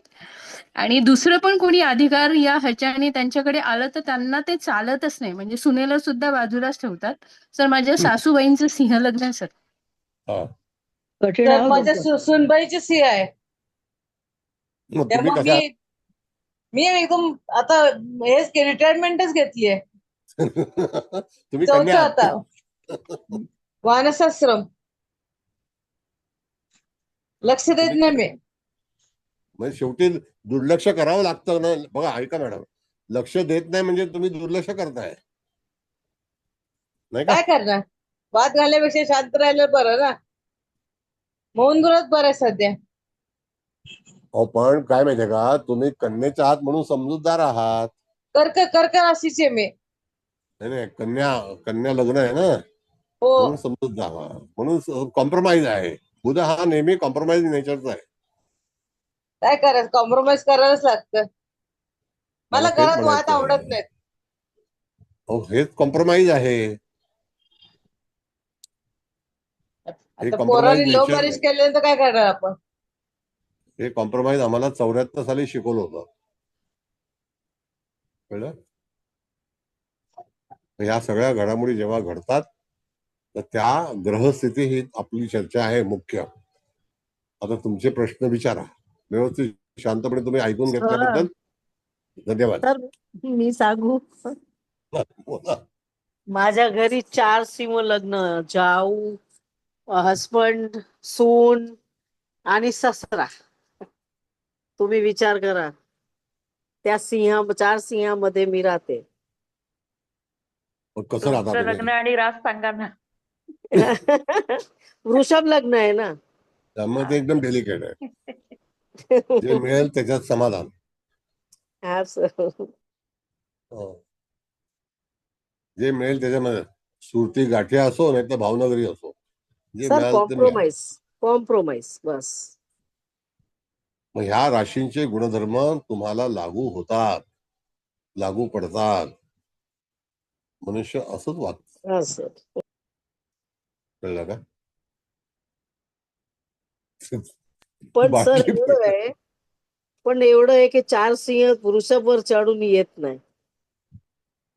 आणि दुसरं पण कोणी अधिकार या ह्याच्याने त्यांच्याकडे आलं तर त्यांना ते चालतच नाही. म्हणजे सुनेला सुद्धा बाजूलाच ठेवतात. सर माझ्या सासूबाईंचं सिंह लग्न आहे सर. हा. कठीण तर आहे हो माझ्या तुमचं. सुनबाईची सी आहे. मग तुम्ही त्यामुळे कशा मी एकदम आता हेच रिटायरमेंटच घेतलीये. तुम्ही चौथं कन्या आता आहात. वानसाश्रम. लक्ष देत नाही मी. म्हणजे शेवटी दुर्लक्ष करावं लागतं ना. बघा ऐका मॅडम, लक्ष देत नाही म्हणजे तुम्ही दुर्लक्ष करताय, नाही का? काय करणार? वाद घालण्यापेक्षा शांत राहिलं बरं ना. मौन व्रत बरं आहे सध्या. अहो पण काय माहितीये का, तुम्ही कन्येच्या आहात म्हणून समजूतदार आहात. कर्क राशीचे मी. नाही नाही, कन्या लग्न आहे ना, हो, म्हणून समजूतदार आहात. म्हणून कॉम्प्रोमाइज आहे. बुध हा नेहमी कॉम्प्रोमाइज नेचरचा आहे. काय करायचं? कॉम्प्रोमाइज करायलाच लागतं. मला तेच घरात वाद म्हणायचंय. आवडत नाहीत. अहो हेच कॉम्प्रोमाइज आहे. हे आता कॉम्प्रोमाइज पोरांनी लव्ह नेचर मॅरेज केल्यानंतर काय करणार आपण? हे कॉम्प्रोमाइज आम्हाला 74 साली शिकवलं होतं. कळलं? ह्या सगळ्या घडामोडी जेव्हा घडतात तर त्या ग्रहस्थिती ही आपली चर्चा आहे मुख्य. आता तुमचे प्रश्न विचारा. व्यवस्थित शांतपणे तुम्ही ऐकून सर, घेतल्याबद्दल धन्यवाद. सर मी सांगू, बोला. माझ्या घरी 4 सिंह लग्न, जाऊ, हस्बंड, सून आणि ससरा. तुम्ही विचार करा, त्या 4 सिंहामध्ये मी राहते. मग कसं राहता तुमचं लग्न तुम्ही? आणि रास सांगा ना. वृषभ लग्न आहे ना. त्यामुळे ते एकदम डेलिकेट आहे. जे मिळेल त्याच्यात समाधान. हा सर. हो. जे मिळेल त्याच्यामध्ये सुरती गाठिया असो नाही तर भावनगरी असो, जे सर मिळाल ते मिळाल. कॉम्प्रोमाइज बस. मग ह्या राशींचे गुणधर्म तुम्हाला लागू होतात, लागू पडतात. मनुष्य असंच वागत. हा सर. कळलं का? पण सर बाटली एवढं आहे, पण एवढं आहे की 4 सिंह वृषभवर चढून येत नाही.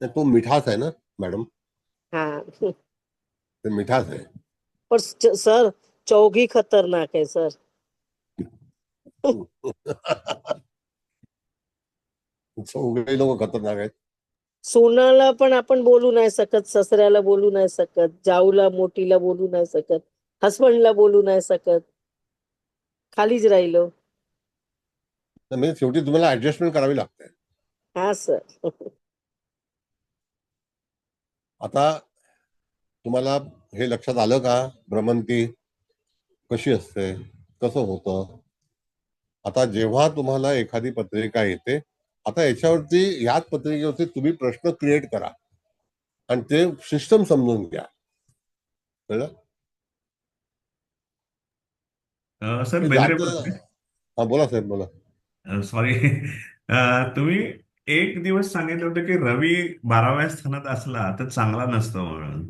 तो मिठास आहे ना मॅडम, हा. ते मिठास आहे. पण सर चौघी खतरनाक आहे सर. सगळे लोक खतरनाक आहेत. सोनाला पण आपण बोलू नाही शकत, ससऱ्याला बोलू नाही शकत, जाऊला मोठीला बोलू नाही शकत, हसबंडला बोलू नाही शकत. खालीच राहिलो. म्हणजे शेवटी तुम्हाला ऍडजस्टमेंट करावी लागते. हा सर. आता तुम्हाला हे लक्षात आलं का भ्रमंती कशी असते, कसं होतं? आता जेव्हा तुम्हाला एखादी पत्रिका येते, आता याच्यावरती याच पत्रिकेवरती तुम्ही प्रश्न क्रिएट करा आणि ते सिस्टम समजून घ्या. कळलं? सर ते बेंद्रे ज्याचं बोलतोय. हा बोला साहेब बोला. सॉरी. तुम्ही एक दिवस सांगितलं होतं की रवी 12व्या स्थानात असला तर चांगला नसतो म्हणून.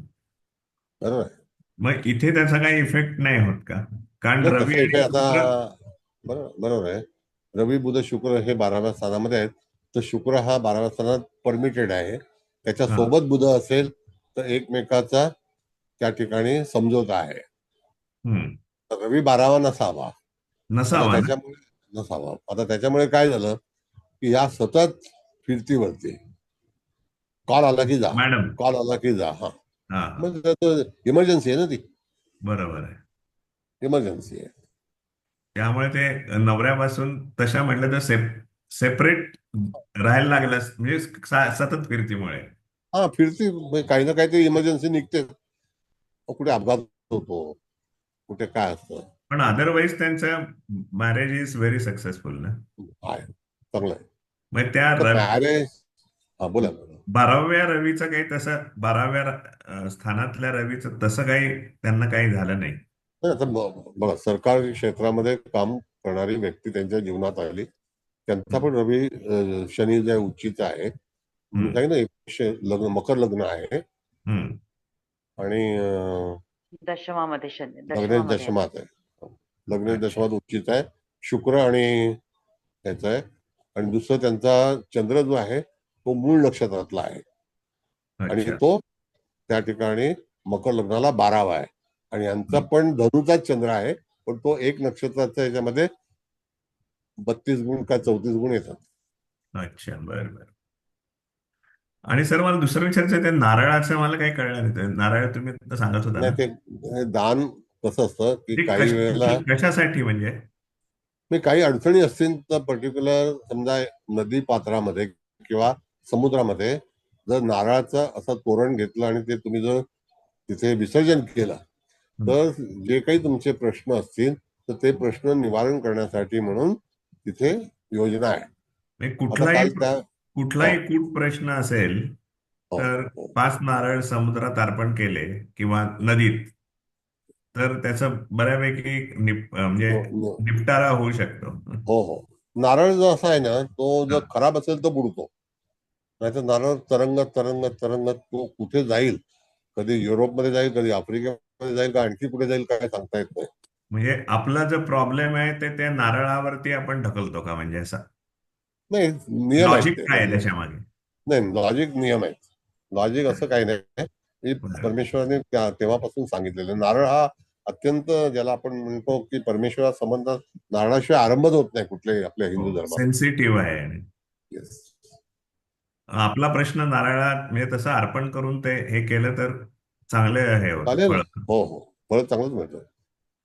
बरोबर आहे. मग इथे त्याचा काही इफेक्ट नाही होत का? कारण नाही रवी तसं इथे आणि आता शुक्र. बरोबर आहे. रवी बुध शुक्र हे 12व्या स्थानामध्ये आहेत, तर शुक्र हा 12व्या स्थानात परमिटेड आहे. हा. त्याच्यासोबत बुध असेल तर एकमेकाचा त्या ठिकाणी समझोता आहे. हम्म. तर रवी 12वा नसावा. आता नसावा ना. त्याच्यामुळे नसावा. आता त्याच्यामुळे काय झालं की या सतत फिरतीवरती कॉल आला की जा, मॅडम. कॉल आला की जा. हा, हा हा. मग इमर्जन्सी आहे ना, ती बरोबर आहे. इमर्जन्सी आहे. त्यामुळे ते नवऱ्यापासून तशा म्हटलं तर सेपरेट राहायला लागलं म्हणजे सतत फिरतीमुळे. हा फिरती म्हणजे काही ना काहीतरी इमर्जन्सी निघते. कुठे अपघात होतो, कुठे काय असतं. पण अदरवाईज त्यांचं मॅरेज इज व्हेरी सक्सेसफुल ना. आहे चांगलं आहे. मग त्या तर मॅरेज हा बोला. 12व्या रवीचं काही तसं 12व्या स्थानातल्या रवीचं तसं काही त्यांना काही झालं नाही. नाही, आता बघा सरकारी क्षेत्रामध्ये काम करणारी व्यक्ती त्यांच्या जीवनात आली, त्यांचा पण रवी शनी जे उच्चीचा आहे. मी हम्म. सांगितलं लग्न मकर लग्न आहे हम्म. आणि दशमामध्ये शनी लग्नेश दशमामध्ये आहे. दशमात आहे. लग्नेश अच्छा. दशमात उच्चीच आहे शुक्र आणि त्याचा आहे. आणि दुसरं त्यांचा चंद्र जो आहे तो मूळ नक्षत्रातला आहे आणि अच्छा. तो त्या ठिकाणी मकर लग्नाला 12वा आहे. आणि यांचा हम्म. पण धनुचाच चंद्र आहे, पण तो एक नक्षत्राचा याच्यामध्ये 32 गुण का 34 गुण येतात. अच्छा. बरं बरं. आणि सर मला दुसरं विचारायचं आहे, ते नारळाचं मला काही कळलं नाही. ते नारळ तुम्ही आता सांगत होता नाही ना, ते दान कसं असतं की ते काही वेळेला कशासाठी म्हणजे? काही अडचणी असतील तर पर्टिक्युलर समजा नदी पात्रामध्ये किंवा समुद्रामध्ये जर नारळाचं असं तोरण घेतलं आणि ते तुम्ही जर तिथे विसर्जन केलं तर जे काही तुमचे प्रश्न असतील तर ते प्रश्न निवारण करण्यासाठी म्हणून तिथे योजना आहे. म्हणजे आता काल त्या कुठलाही कूट प्रश्न असेल हो, तर हो. 5 नारळ समुद्रात अर्पण केले किंवा नदीत तर त्याचं बऱ्यापैकी म्हणजे हो, निपटारा होऊ शकतो. हो हो. नारळ जो असा आहे ना तो जर हा. खराब असेल तर बुडतो, नाहीतर नारळ तरंगत तरंगत तरंगत तो कुठे जाईल, कधी युरोपमध्ये जाईल, कधी आफ्रिकेमध्ये जाईल, का आणखी कुठे जाईल काय सांगता येत नाही. म्हणजे आपला जो प्रॉब्लेम आहे ते त्या नारळावरती आपण ढकलतो का म्हणजे असा नाही नियम आहेत लॉजिक ते काय आहे म्हणजे त्याच्यामागे? नाही लॉजिक नियम आहेत. लॉजिक असं काही नाही. हे बरं. परमेश्वराने तेव्हापासून सांगितलेलं. नारळ हा अत्यंत ज्याला आपण म्हणतो की परमेश्वरा संबंधात नारळाशिवाय आरंभच होत नाही कुठल्याही आपल्या हिंदू धर्मात. सेन्सिटिव्ह आहे. Yes. आपला प्रश्न नारळात म्हणजे तसं अर्पण करून ते हे केलं तर चांगले हे होतं चालेल. फळ. हो हो फळ चांगलंच मिळतं.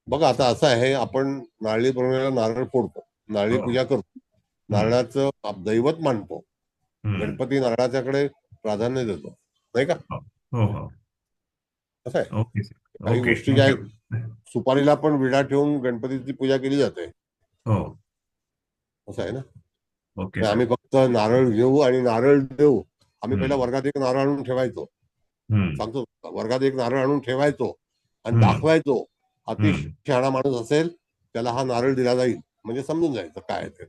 बघा आता असं आहे, आपण नारळी पौर्णिमेला नारळ फोडतो नारळी हो. पूजा करतो, नारळाचं दैवत मानतो, हम्म. गणपती नारळाच्याकडे प्राधान्य देतो, नाही का? हो हो असं आहे. Okay sir. काही ओके, गोष्टी ज्या आहेत, थँक्यू. सुपारीला पण विडा ठेवून गणपतीची पूजा केली जाते, हो असं आहे ना. ओके आणि सर. आम्ही फक्त नारळ घेऊ आणि नारळ देऊ. आम्ही पहिला हम्म. वर्गात एक नारळ आणून ठेवायचो, हम्म. सांगतो, वर्गात एक नारळ आणून ठेवायचो आणि हम्म. दाखवायचो. अति हम्म. शहाणा माणूस असेल त्याला हा नारळ दिला जाईल, म्हणजे समजून जायचं काय आहे ते.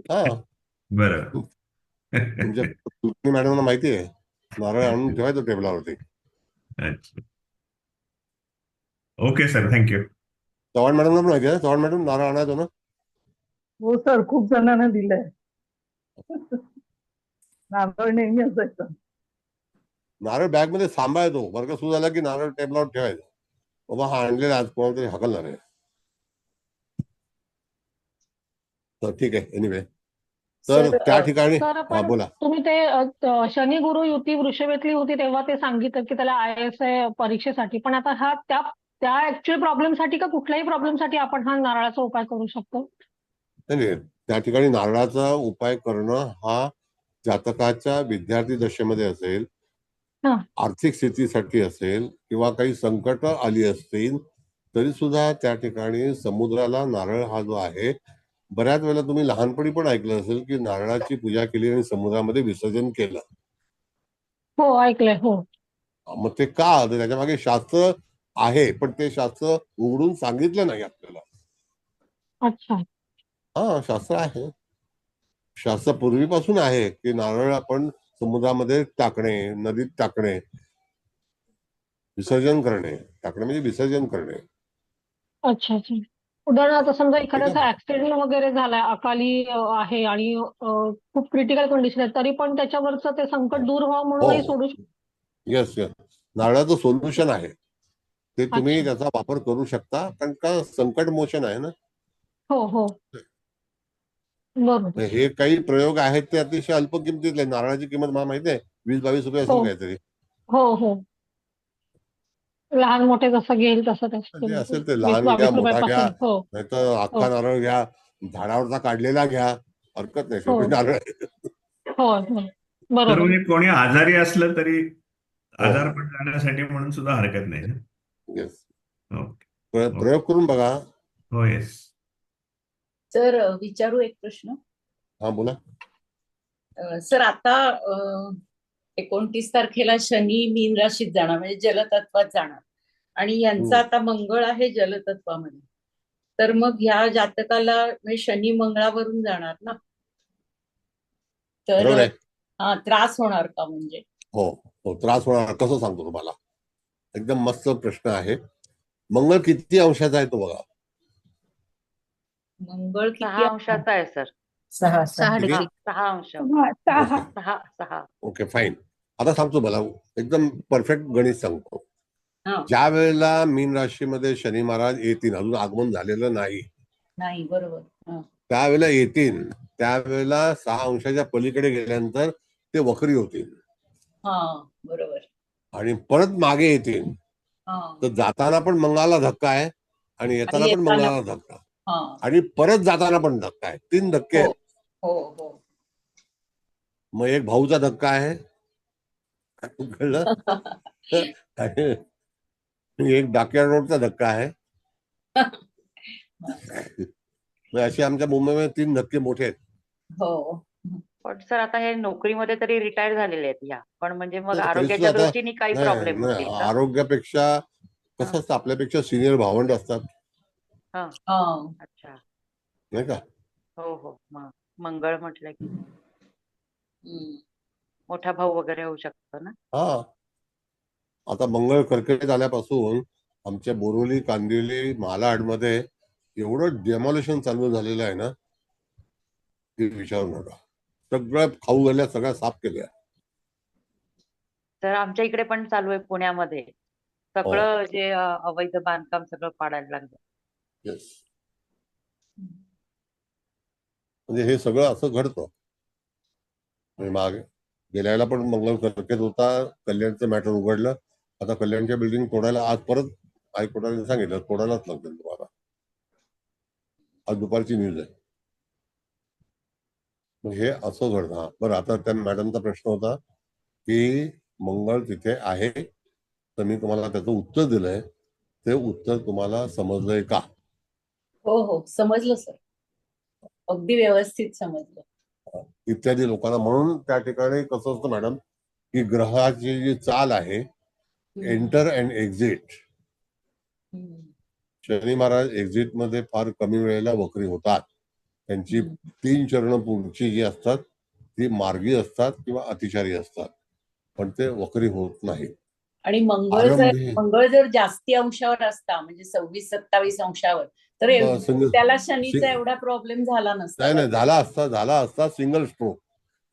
हा, बरं. तुमच्या मॅडमना माहिती आहे, नारळ आणून ठेवायचं टेबलावरती. अच्छा. Okay sir, thank you. चव्हाण मॅडमला पण माहिती आहे ना, चव्हाण मॅडम नारळ आणायचो ना. हो सर, खूप जणांना दिलंय. नारळ नेहमी असायचं. नारळ बॅग मध्ये सांभाळतो, वर्ग सुरू झाला की नारळ टेबलावर ठेवायचं. बाबा हा आणलेला आज कोणातरी हकलणार आहे. तर ठीक आहे, एनिवे. तर त्या ठिकाणी सर हा पण बोला. तुम्ही ते शनी गुरु युती वृषभेतली होती तेव्हा ते सांगितलं की त्याला ISA परीक्षेसाठी, पण आता हा त्या ऍक्च्युअल प्रॉब्लेमसाठी का कुठल्याही प्रॉब्लेमसाठी आपण हा नारळाचा उपाय करू शकतो? नाही, त्या ठिकाणी नारळाचा उपाय करणं हा जातकाच्या विद्यार्थी दशेमध्ये असेल, हा. आर्थिक स्थितीसाठी असेल, किंवा काही संकट आली असतील तरी सुद्धा त्या ठिकाणी समुद्राला नारळ हा जो आहे, बऱ्याच वेळेला तुम्ही लहानपणी पण ऐकलं असेल की नारळाची पूजा केली आणि समुद्रामध्ये विसर्जन केलं. हो, ऐकलंय. हो. मग ते का, तर त्याच्या मागे शास्त्र आहे, पण ते शास्त्र उघडून सांगितलं नाही आपल्याला. अच्छा. हा, शास्त्र आहे, शास्त्र पूर्वीपासून आहे की नारळ आपण समुद्रामध्ये टाकणे, नदीत टाकणे, विसर्जन करणे. टाकणे म्हणजे विसर्जन करणे. अच्छा अच्छा. उदाहरणार्थ समजा ठीक आहे. एखाद्याचा ऍक्सिडेंट वगैरे झालाय, अकाली आहे आणि खूप क्रिटिकल कंडिशन आहे, तरी पण त्याच्यावरचं ते संकट दूर व्हावं म्हणूनही हो, सोडू येस येस, नारळाचं सोल्युशन आहे ते, तुम्ही अच्छा. त्याचा वापर करू शकता, कारण का संकट मोचन आहे ना. हो हो, बरोबर. हे काही प्रयोग आहेत ते अतिशय अल्प किमतीतले. नारळाची किंमत मला माहिती आहे 20-22 रुपये हो असेल काहीतरी. हो हो, लहान मोठे जसं घेईल तसं त्याची जे किंमत असेल ते, 20 लहान घ्या, 22 मोठा घ्या, रुपयापासून. हो नाहीतर हो अख्खा नारळ घ्या, झाडावरचा काढलेला घ्या, हरकत नाही, हो शेवटी नारळ आहे. हो हो, तर बरोबर. म्हणजे कोणी आजारी असलं तरी हो आजारपण जाण्यासाठी म्हणून सुद्धा हरकत नाही ना. Yes, okay. प्रयोग करून बघा. हो येस. सर, विचारू एक प्रश्न? हा बोला. सर, आता 29 तारखेला शनी मीन राशीत जाणार, म्हणजे जलतत्वात जाणार, आणि यांचा आता मंगळ आहे जलतत्वामध्ये. तर मग ह्या जातकाला म्हणजे शनी मंगळावरून जाणार ना, तर बरोबर आहे. हा त्रास होणार का म्हणजे? हो हो, त्रास होणार. कसं सांगतो तुम्हाला, एकदम मस्त प्रश्न आहे. मंगळ किती अंशाचा आहे तो बघा.6 मंगळ किती? अंशाचा आहे सर. 6 6 किती? डिग्री. 6 अंश. ओके 6. Okay, fine. आता सांगतो मला, एकदम परफेक्ट गणित सांगतो. हा. ज्या वेळेला मीन राशीमध्ये शनी महाराज येतील, अजून आगमन झालेलं नाही, नाही, बरोबर. हा. त्यावेळेला येतील, त्यावेळेला 6 अंशाच्या पलीकडे गेल्यानंतर ते वक्री होतील हा, बरोबर. आणि परत मागे येतील. हा. तर जाताना पण मंगळाला धक्का आहे आणि येताना पण येताना मंगळाला धक्का, हा. आणि परत जाताना पण धक्का आहे. 3 धक्के हो आहेत. हो हो. मग एक भाऊचा धक्का आहे, कळलं? आणि एक डाकिया रोडचा धक्का आहे. असे आमच्या मुंबईमध्ये 3 धक्के मोठे आहेत. हो. पण सर आता हे नोकरीमध्ये तरी रिटायर झालेले आहेत ह्या, पण म्हणजे मग तरी आरोग्याच्या सुद्धा आता दृष्टीने काही प्रॉब्लेम नाही, होतील का? आरोग्यापेक्षा कसं असतं, आपल्यापेक्षा सिनियर भावंड असतात, हा. हा. अच्छा. नाही का? हो हो, मंगळ म्हटलं की हम्म. मोठा भाऊ वगैरे होऊ शकतो ना. हा, आता मंगळ कर्कट आल्यापासून आमच्या बोरिवली, कांदिवली, मालाडमध्ये एवढं डेमॉलिशन चालू झालेलं आहे ना, की विचारू नका. सगळं खाऊ गेल्या, सगळ्या साफ केल्या. तर आमच्या इकडे पण चालू आहे पुण्यामध्ये, सगळं जे अवैध बांधकाम सगळं पाडायला लागलं. येस, म्हणजे हे सगळं असं घडतं. मागे गेल्या वेळेला पण मंगळ कर्कट होता, कल्याणचं मॅटर उघडलं. आता कल्याणच्या बिल्डिंग तोडायला आज परत हायकोर्टाने सांगितलं तोडायलाच लागतील तुम्हाला. आज दुपारची न्यूज आहे. मग हे असं घडतं. हा बरं, आता त्या मॅडमचा प्रश्न होता की मंगळ तिथे आहे, तर मी तुम्हाला त्याचं उत्तर दिलंय. ते उत्तर तुम्हाला समजलंय का? हो हो समजलं सर, अगदी व्यवस्थित समजलं. इत्यादी लोकांना. म्हणून त्या ठिकाणी कसं असतं मॅडम की ग्रहाची जी चाल आहे, enter and exit, Shani Maharaj exit मध्ये फार कमी वेळेला वक्री होतात. त्यांची 3 चरण पुढची जी असतात ती मार्गी असतात किंवा अतिचारी असतात, पण ते वक्री होत नाही. आणि आरंभी मंगळ जर जास्ती अंशावर असता म्हणजे 26-27 अंशावर तर त्याला शनीचा एवढा प्रॉब्लेम झाला नसता. नाही झाला असता सिंगल स्ट्रोक.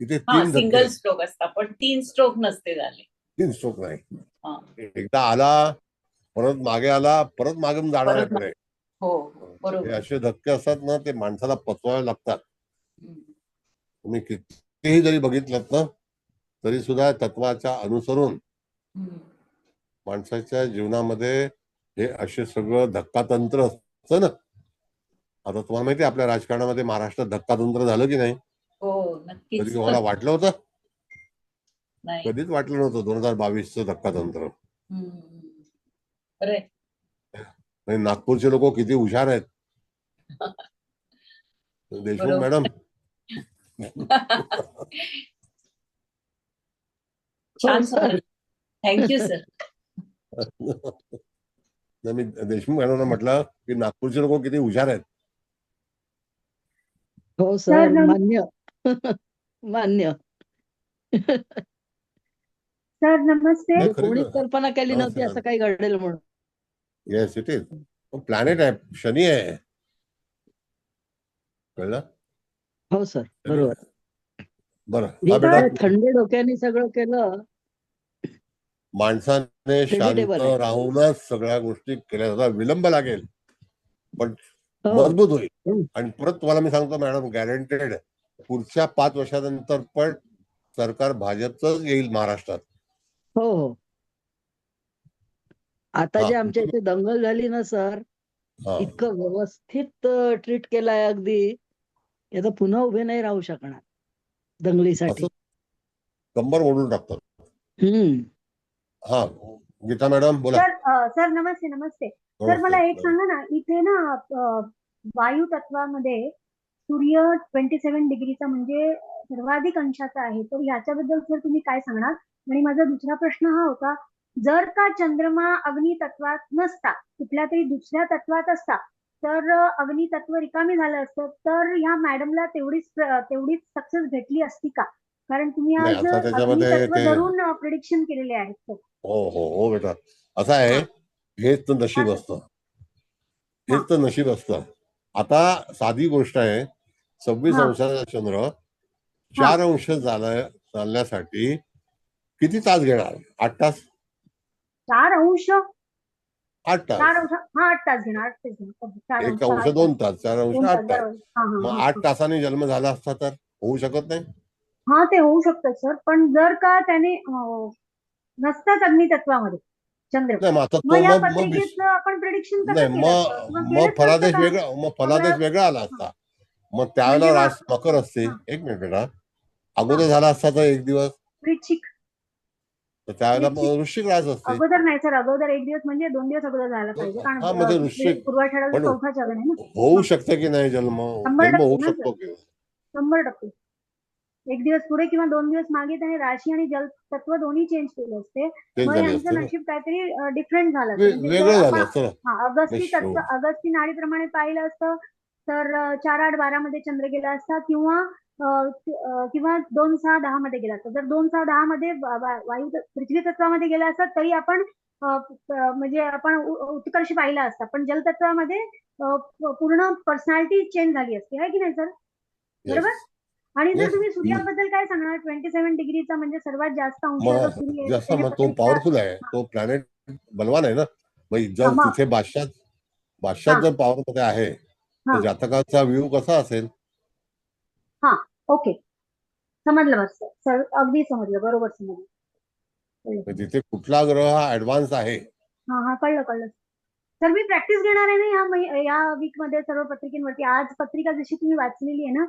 इथे 3 धक्के सिंगल स्ट्रोक असता, पण 3 स्ट्रोक नसते झाले. 3 स्ट्रोक नाही. एकदा आला, परत मागे आला, परत मागे जाणार आहे पुढे. हो हे बरोबर. असे धक्के असतात ना, ते माणसाला पचवावे लागतात. तुम्ही कितीही जरी बघितलं ना तरी सुद्धा तत्वाच्या अनुसरून माणसाच्या जीवनामध्ये हे असे सगळं धक्कातंत्र असतं ना. आता तुम्हाला माहिती आहे आपल्या राजकारणामध्ये महाराष्ट्रात धक्कातंत्र झालं की नाही? हो नक्कीच. कधी कोणाला वाटलं होतं? नाही. कधीच वाटलं नव्हतं 2022चं धक्कातंत्र. नागपूरचे लोक किती हुशार आहेत. देशमुख मॅडम छान सर, थँक्यू सर. मी देशमुख मॅडमला म्हटलं की नागपूरचे लोक किती हुशार आहेत. हो सर, मान्य. मान्य. सर नमस्ते. कोणीच कल्पना केली नव्हती असं काही घडेल म्हणून. Yes it is. प्लॅनेट आहे, शनी आहे. कळलं? हो सर, बरोबर. बरं थंड डोक्याने सगळं केलं. माणसाने शांत राहूनच सगळ्या गोष्टी केल्या जातात. विलंब लागेल पण मजबूत होईल. आणि परत तुम्हाला मी सांगतो मॅडम, गॅरंटेड पुढच्या 5 वर्षानंतर पण सरकार भाजपचंच येईल महाराष्ट्रात. हो हो. आता जे आमच्या इथे दंगल झाली ना सर, इतकं व्यवस्थित ट्रीट केलाय अगदी, आता पुन्हा उभे नाही राहू शकणार दंगलीसाठी. कंबर ओढून टाकतात. हा गीता मॅडम बोला. सर नमस्ते. नमस्ते सर, मला एक सांगा ना, इथे ना वायू तत्वामध्ये सूर्य 27 डिग्रीचा म्हणजे सर्वाधिक अंशाचा आहे, तर याच्याबद्दल सर तुम्ही काय सांगणार? आणि माझा दुसरा प्रश्न हा होता, जर का चंद्रमा अग्नी तत्वात नसता, कुठल्या तरी दुसऱ्या तत्वात असता, तर अग्नी तत्व रिकामी झालं असतं, तर ह्या मॅडमला तेवढीच सक्सेस भेटली असती का? कारण तुम्ही आज अग्नी तत्व धरून प्रिडिक्शन केलेले आहेत. हो हो हो बेटा, असं आहे. हेच तर नशीब असतं. हेच तर नशीब असतं. आता साधी गोष्ट आहे, 26 अंशाचा चंद्र 4 अंश चालण्यासाठी किती तास घेणार? 8 तास. 4 अंश 8 तास. 4 अंश 8 तास घेणार. 1 अंश 2 तास, 4 अंश 8 तास. मग 8 तासांनी जन्म झाला असता तर होऊ शकत नाही. हा ते होऊ शकतं सर, पण जर का त्याने नसताच अग्नी तत्वामध्ये चंद्र, मग या पत्रिकेचं आपण प्रिडिक्शन कसं केलं? मग फलादेश वेगळा आला असता. मग त्यावेळेला रास मकर असते. 1 मिनिट बेटा, अगोदर झाला असता तर 1 दिवस वृश्चिक, तर त्यावेळेला वृश्चिक रास असते. अगोदर नाही सर, अगोदर 1 दिवस म्हणजे 2 दिवस अगोदर झाला पाहिजे, कारण पूर्वाषाढाचा 4था चरण आहे ना. होऊ शकते की नाही जन्म होऊ शकतो की? 100%. 1 दिवस पुढे किंवा 2 दिवस मागे त्याने राशी आणि जल तत्व दोन्ही चेंज केले असते, मग यांचं नशीब काहीतरी डिफरंट झालं असतं. अगस्ती नाडीप्रमाणे पाहिलं असतं तर 4-8-12 मध्ये चंद्र गेला असता, किंवा 2-6-10 मध्ये गेला असता. जर 2-6-10 मध्ये वायू पृथ्वी तत्वामध्ये गेला असता तरी आपण म्हणजे आपण उत्कर्ष पाहिला असता, पण जलतत्वामध्ये पूर्ण पर्सनॅलिटी चेंज झाली असते, आहे की नाही सर? बरोबर. आणि जर तुम्ही सूर्याबद्दल काय सांगणार? 27 डिग्रीचा म्हणजे सर्वात जास्त अंशाचा सूर्य, तो पॉवरफुल आहे, तो प्लॅनेट बलवान आहे ना. जर तिथे बादशाह जर पॉवर मध्ये आहे तर जातकाचा व्ह्यू कसा असेल? हा ओके, समजलं बस सर, अगदी समजलं, बरोबर समजलं. तिथे कुठला ग्रह हा ऍडव्हान्स आहे? हा कळलं. सर मी प्रॅक्टिस घेणार आहे ना या वीक मध्ये सर्व पत्रिकेवरती. आज पत्रिका जशी तुम्ही वाचलेली आहे ना,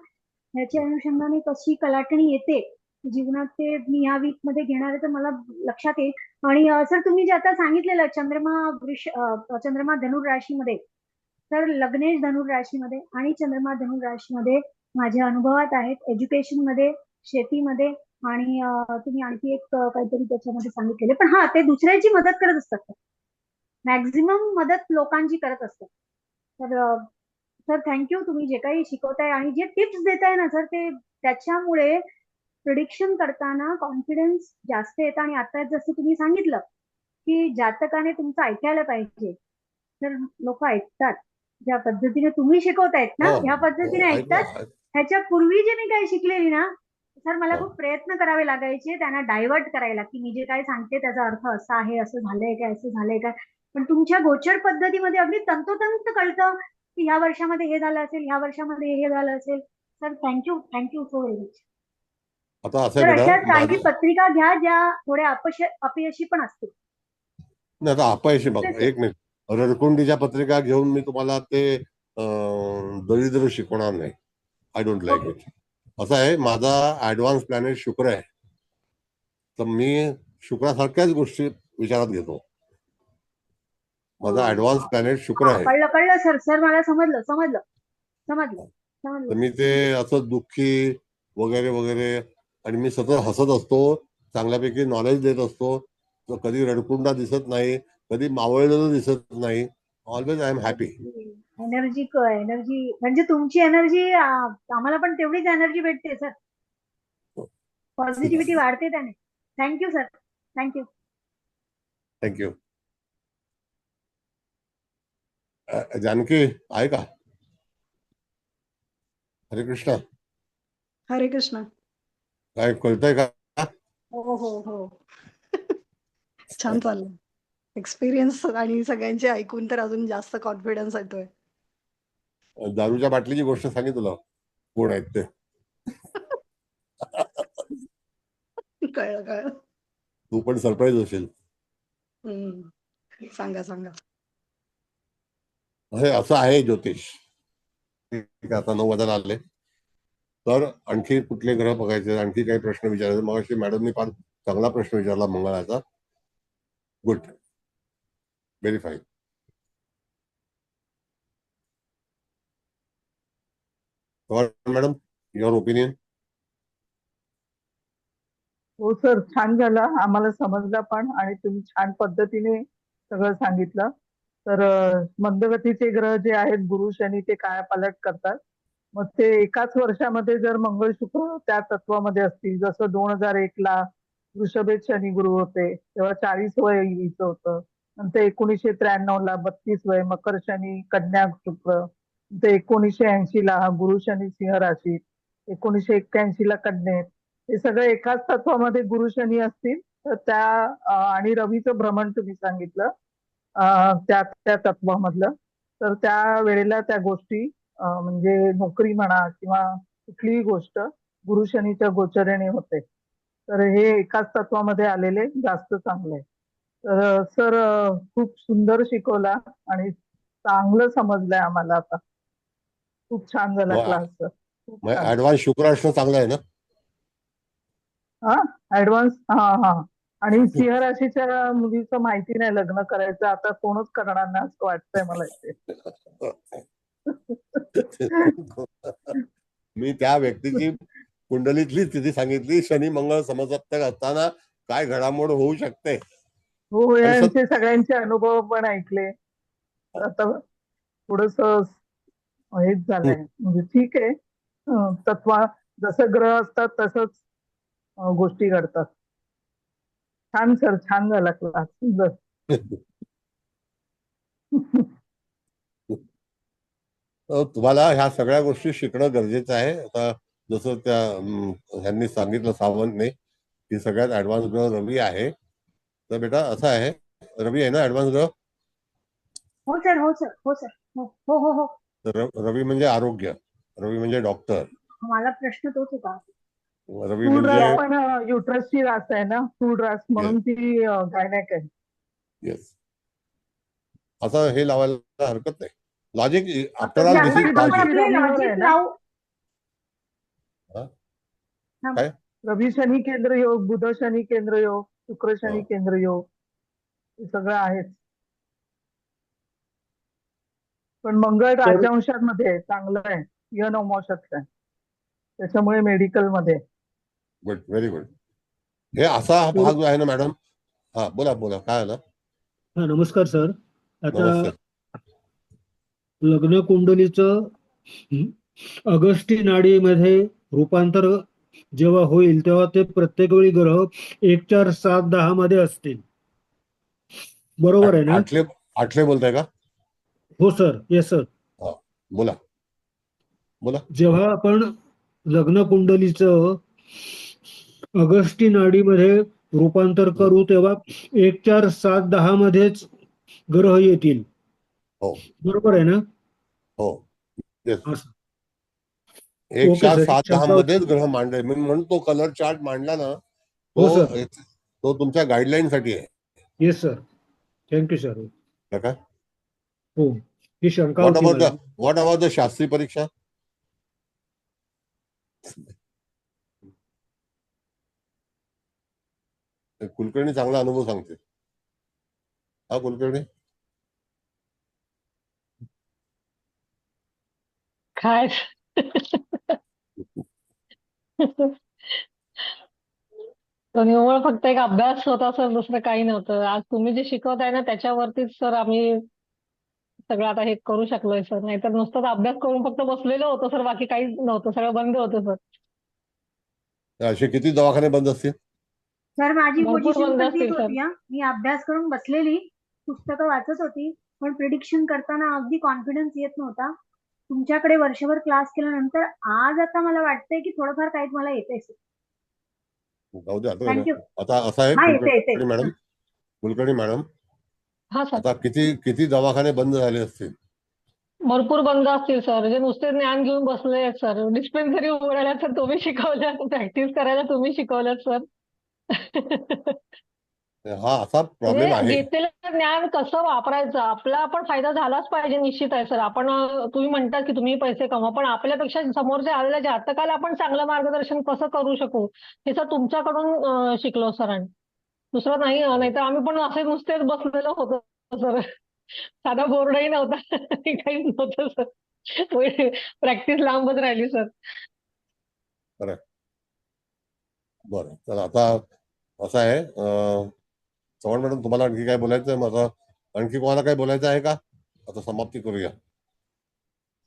ह्याच्या अनुषंगाने कशी कलाटणी येते जीवनात, ते मी या वीक मध्ये घेणार आहे, तर मला लक्षात येईल. आणि सर तुम्ही जे आता सांगितलेलं चंद्रमा धनुर राशीमध्ये, तर लग्नेश धनुर राशीमध्ये आणि चंद्रमा धनुर राशीमध्ये माझ्या अनुभवात आहेत, एज्युकेशन मध्ये, शेतीमध्ये, आणि तुम्ही आणखी एक काहीतरी त्याच्यामध्ये सांगितलेले. पण हा, ते दुसऱ्याची मदत करत असतात, मॅक्झिमम मदत लोकांची करत असतात. तर सर थँक्यू, तुम्ही जे काही शिकवताय आणि जे टिप्स देताय ना सर, ते त्याच्यामुळे प्रिडिक्शन करताना कॉन्फिडन्स जास्त येतं. आणि आता जसं तुम्ही सांगितलं की जातकाने तुमचं ऐकायला पाहिजे, तर लोक ऐकतात. ज्या पद्धतीने तुम्ही शिकवतायत ना, ह्या पद्धतीने ऐकतात. ह्याच्या पूर्वी जे मी काही शिकलेली ना सर, मला खूप प्रयत्न करावे लागायचे त्यांना डायव्हर्ट करायला, की मी जे काही सांगते त्याचा अर्थ असा आहे, असं झालंय काय, असं झालंय काय. पण तुमच्या गोचर पद्धतीमध्ये अगदी तंतोतंत कळतं की ह्या वर्षामध्ये हे झालं असेल, ह्या वर्षामध्ये हे झालं असेल. Sir thank you so very much. आता असं तर आहे अशा बेटा, काही पत्रिका घ्या ज्या थोड्या अपयशी पण असतील. नाही आता अपयशी बघ, एक मिनिट, रडकुंडीच्या पत्रिका घेऊन मी तुम्हाला ते दरिद्र शिकवणार नाही. I don't like it. असं आहे, माझा ऍडव्हान्स प्लॅनेट शुक्र आहे, तर मी शुक्रासारख्याच गोष्टी विचारात घेतो. माझा ऍडव्हान्स प्लॅनेट शुक्र आहे, कळलं सर मला समजलं. तर मी ते असं दुःखी वगैरे वगैरे, आणि मी सतत हसत असतो, चांगल्यापैकी नॉलेज देत असतो, तर कधी रडकुंडा दिसत नाही, कधी मावळलेलं दिसत नाही. Always I am happy. Energy म्हणजे तुमची एनर्जी आम्हाला पण तेवढीच एनर्जी भेटते सर. पॉझिटिव्हिटी वाढते त्याने. Thank you sir, thank you. Thank you. Janaki आहे का? हरे कृष्ण. हरे कृष्ण. काय कळतंय का? हो छान चाललंय. एक्सपिरियन्स आणि सगळ्यांचे ऐकून तर अजून जास्त कॉन्फिडन्स येतोय. दारूच्या बाटलीची गोष्ट सांगी तुला, कोण आहेत ते? कळलं. तू पण सरप्राईज होशील. सांगा. हे असं आहे ज्योतिष. ठीक आहे, आता 9 वाजायला आले, तर आणखी कुठले ग्रह बघायचे, आणखी काही प्रश्न विचारायचे. मग मॅडमनी फार चांगला प्रश्न विचारला मंगळाचा. Good, very fine. Madam, your opinion? हो सर, छान झालं, आम्हाला समजलं पण, आणि तुम्ही छान पद्धतीने सगळं सांगितलं. तर मंदगतीचे ग्रह जे आहेत गुरु शनी, ते कायापालट करतात. मग ते एकाच वर्षामध्ये जर मंगळ शुक्र त्या तत्वामध्ये असतील, जसं 2001ला वृषभेत शनी गुरु होते, तेव्हा 40 वय हिचं होतं. नंतर 1993ला 32 वय मकर शनी कन्या शुक्र. नंतर 1980ला गुरु शनी सिंह राशीत, 1981ला कन्येत. हे सगळे एकाच तत्वामध्ये गुरु शनी असतील तर त्या आणि रवीचं भ्रमण तुम्ही सांगितलं त्या त्या तत्वामधलं, तर त्या वेळेला त्या गोष्टी म्हणजे नोकरी म्हणा किंवा कुठलीही गोष्ट गुरु शनीच्या गोचरेने होते. तर हे एकाच तत्वामध्ये आलेले जास्त चांगले. तर सर खूप सुंदर शिकवला आणि चांगलं समजलंय आम्हाला आता. खूप छान झाला क्लास सर. खूप छान. ऍडव्हान्स शुक्र असणं चांगलं आहे ना? ऍडव्हान्स हा. आणि सिंह राशीच्या मुलीचं माहिती नाही लग्न करायचं, आता कोणच करणार नाही असं वाटतंय मला इथे. मी त्या व्यक्तीची कुंडलीतली स्थिती सांगितली, शनी मंगळ समसप्तक असताना काय घडामोड होऊ शकते. हो, यांचे सगळ्यांचे अनुभव पण ऐकले. आता थोडस हेच झालंय, म्हणजे ठीक आहे, तत्वा जसं ग्रह असतात तसंच गोष्टी घडतात. छान सर, छान झाला क्लास, सुंदर. तुम्हाला ह्या सगळ्या गोष्टी शिकणं गरजेचं आहे. आता जसं त्या ह्यांनी सांगितलं सावंतने, की सगळ्यात ऍडव्हान्स ग्रह रवी आहे. तर बेटा असं आहे, रवी आहे ना ऍडव्हान्स ग्रह? हो सर. तर रवी म्हणजे आरोग्य, रवी म्हणजे डॉक्टर. मला प्रश्न तोच होता. रवी फूड म्हणजे रास पण युट्रसची रास आहे ना, फूड रास म्हणून ती गायनॅक आहे. येस. असं हे लावायला हरकत नाही. लॉजिक आफ्टर आता ऑल ही दिस इज रवी लॉजिक. रविवार आहे ना, काय रवी शनी केंद्र योग, बुध शनी केंद्र योग, शुक्र शनी केंद्र योग, हे सगळं आहेच. पण मंगळ राजवंशामध्ये चांगलं आहे, यन अमावस्यात आहे, त्याच्यामुळे मेडिकल मध्ये. Good, very good. हे असा हा भाग जो आहे ना मॅडम. हा बोला बोला, काय आलं? हा, नमस्कार सर. आता नमस्ते. लग्न कुंडलीचं अगस्ती नाडीमध्ये रूपांतर जेव्हा होईल तेव्हा ते प्रत्येक वेळी ग्रह 1, 4, 7, 10 मध्ये असतील, बरोबर आहे ना? आठले बोलताय का? हो सर, येस सर. बोला बोला. जेव्हा आपण लग्न कुंडलीचं अगस्ती नाडीमध्ये रूपांतर करू तेव्हा 1, 4, 7, 10 मध्येच ग्रह येतील, हो बरोबर आहे ना? हो. असं. 1, ओके 4, सर, 7, 10 शंका होती. मध्येच ग्रह मांडले. म्हणून तो कलर चार्ट मांडला ना, हो सर. तो तुमच्या गाईडलाईन साठी आहे. Yes sir, thank you sir. काय हो, ही शंका होती मला. व्हॉट अबाउट द शास्त्री परीक्षा? कुलकर्णी चांगला अनुभव सांगते. हा कुलकर्णी काय तो निव्वळ फक्त एक अभ्यास होता सर, दुसरं काही नव्हतं. आज तुम्ही जे शिकवताय ना त्याच्यावरतीच सर आम्ही सगळं आता हे करू शकलोय सर. नाहीतर नुसतं अभ्यास करून फक्त बसलेलो होतो सर, बाकी काहीच नव्हतं, सगळं बंद होतं सर. असे किती दवाखाने बंद असतील? सर माझी भरपूर पोझिशन बंद पण असतील तीच सर. होती. मी अभ्यास करून बसलेली, पुस्तकं वाचत होती, पण प्रिडिक्शन करताना अगदी कॉन्फिडन्स येत नव्हता. तुमच्याकडे वर्षभर क्लास केल्यानंतर आज आता मला वाटतंय की थोडंफार काही मला येतंय सर. जाऊ दे आता. थँक्यू. आता असं आहे हा, येते कुलकर्णी मॅडम, कुलकर्णी मॅडम, हा सर. आता किती दवाखाने बंद झाले असतील? भरपूर बंद असतील सर. जे नुसते ज्ञान घेऊन बसले आहेत सर. डिस्पेन्सरी उघडायला सर तुम्ही शिकवल्या, प्रॅक्टिस करायला तुम्ही शिकवल्यात सर. हा असा प्रॉब्लेम आहे. घेतलेलं ज्ञान कसं वापरायचं, आपला पण फायदा झालाच पाहिजे, निश्चित आहे सर. आपण तुम्ही म्हणता की तुम्ही पैसे कमवा, पण आपल्यापेक्षा समोरच्या आलेल्या जातकाला आपण चांगलं मार्गदर्शन कसं करू शकू हे सर तुमच्याकडून शिकलो सर. आणि दुसरं नाही, नाहीतर आम्ही पण असे नुसतेच बसलेलो होतो सर. साधा बोर्डही नव्हता, काहीच नव्हतं सर. प्रॅक्टिस लांबच राहिली सर. बरं, तर आता असं आहे, चव्हाण मॅडम तुम्हाला आणखी काय बोलायचं आहे? माझा आणखी कोणाला काय बोलायचं आहे का? आता समाप्ती करूया.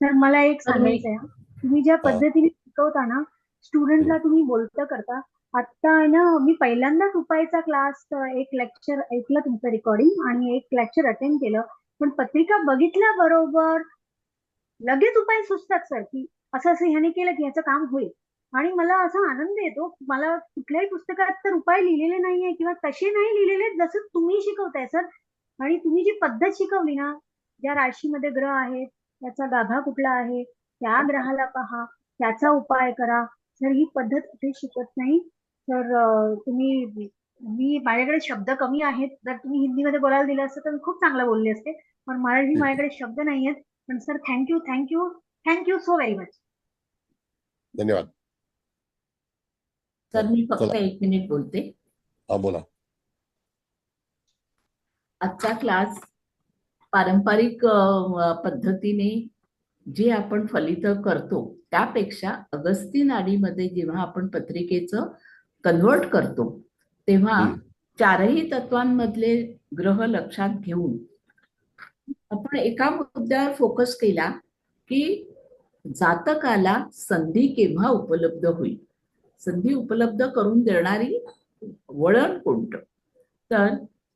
सर मला एक सांगायचं आहे, तुम्ही ज्या पद्धतीने शिकवता ना स्टुडंटला, तुम्ही बोलतं करता. आता आहे ना, मी पहिल्यांदाच उपायचा क्लास, एक लेक्चर ऐकलं तुमचं रेकॉर्डिंग आणि एक लेक्चर अटेंड केलं, पण पत्रिका बघितल्याबरोबर लगेच उपाय सुचतात सर, की असं असं ह्याने केलं की ह्याचं काम होईल. आणि मला असा आनंद येतो, मला कुठल्याही पुस्तकात तर उपाय लिहिलेले नाहीये किंवा तसे नाही लिहिलेले जसं तुम्ही शिकवताय सर. आणि तुम्ही जी पद्धत शिकवली ना, ज्या राशीमध्ये ग्रह आहेत, त्याचा गाभा कुठला आहे, त्या ग्रहाला पहा, त्याचा उपाय करा. सर ही पद्धत कुठे शिकत नाही सर. मी माझ्याकडे शब्द कमी आहेत, जर तुम्ही हिंदीमध्ये बोलायला दिलं असतं तर मी खूप चांगलं बोलले असते, पण मराठी माझ्याकडे शब्द नाही आहेत. पण sir thank you thank you thank you so very much. धन्यवाद सर. मी फक्त 1 मिनिट बोलते. हा बोला. आजचा क्लास पारंपरिक पद्धतीने जे आपण फलित करतो त्यापेक्षा अगस्ती नाडीमध्ये जेव्हा आपण पत्रिकेचं कन्वर्ट करतो तेव्हा 4ही तत्वांमधले ग्रह लक्षात घेऊन आपण एका मुद्द्यावर फोकस केला की जातकाला संधी केव्हा उपलब्ध होईल, संधी उपलब्ध करून देणारी वळण कोणतं. तर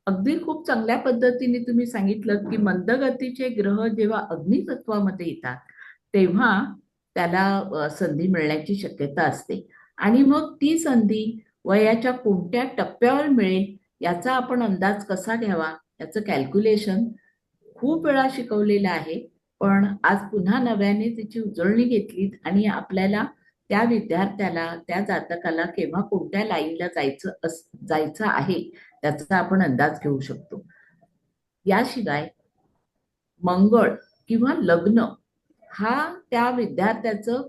अगदी खूप चांगल्या पद्धतीने तुम्ही सांगितलं की मंदगतीचे ग्रह जेव्हा अग्नितत्वामध्ये येतात तेव्हा त्याला संधी मिळण्याची शक्यता असते. आणि मग ती संधी वयाच्या कोणत्या टप्प्यावर मिळेल याचा आपण अंदाज कसा घ्यावा याचं कॅल्क्युलेशन खूप वेळा शिकवलेलं आहे. पण आज पुन्हा नव्याने त्याची उजळणी घेतलीत आणि आपल्याला त्या विद्यार्थ्याला, त्या जातकाला केव्हा कोणत्या लाईनला जायचं आहे त्याचा आपण अंदाज घेऊ शकतो. याशिवाय मंगळ किंवा लग्न हा त्या विद्यार्थ्याचं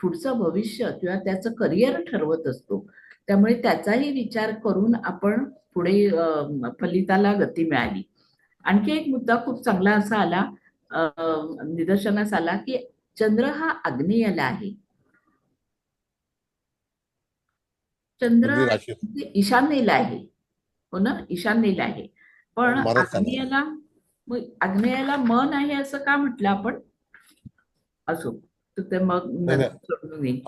पुढचं भविष्य किंवा त्याचं करिअर ठरवत असतो. त्यामुळे त्याचाही विचार करून आपण पुढे फलिताला गती मिळाली. आणखी एक मुद्दा खूप चांगला असा आला, निदर्शनास आला की चंद्र हा आग्नेयाला आहे. चंद्र कुंडली राशी म्हणजे ईशान्येला आहे, हो ना, ईशान्येला आहे. पण महाराज सांगा. आग्नेयाला मन आहे असं का म्हटलं आपण? असो, तर ते मग नाही नाही, नंतर सोडून येईल.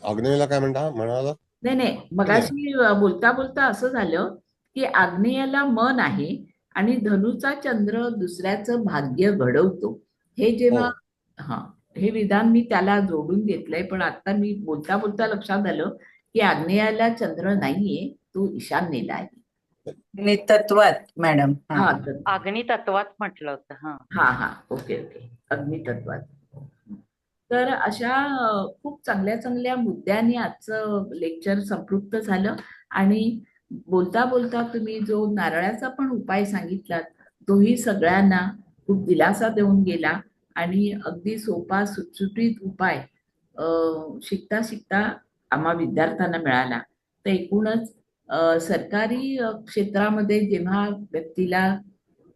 आग्नेयाला काय म्हणाला? नाही, मगाशी बोलता बोलता असं झालं की आग्नेयाला मन आहे आणि धनुचा चंद्र दुसऱ्याचं भाग्य घडवतो. हे जेव्हा हे विधान मी त्याला जोडून घेतलंय, पण आता मी बोलता बोलता लक्षात आलं की आग्नेयाला चंद्र नाहीये, तो ईशान्येला आहे. तत्वात मॅडम. हा अग्नितत्वात म्हटलं होतं. हा ओके अग्नितत्वात. तर अशा खूप चांगल्या चांगल्या मुद्द्यांनी आजचं लेक्चर संपृक्त झालं. आणि बोलता बोलता तुम्ही जो नारळाचा पण उपाय सांगितलात तोही सगळ्यांना खूप दिलासा देऊन गेला आणि अगदी सोपा सुटसुटीत उपाय शिकता शिकता आम्हा विद्यार्थ्यांना मिळाला. तर एकूणच सरकारी क्षेत्रामध्ये जेव्हा व्यक्तीला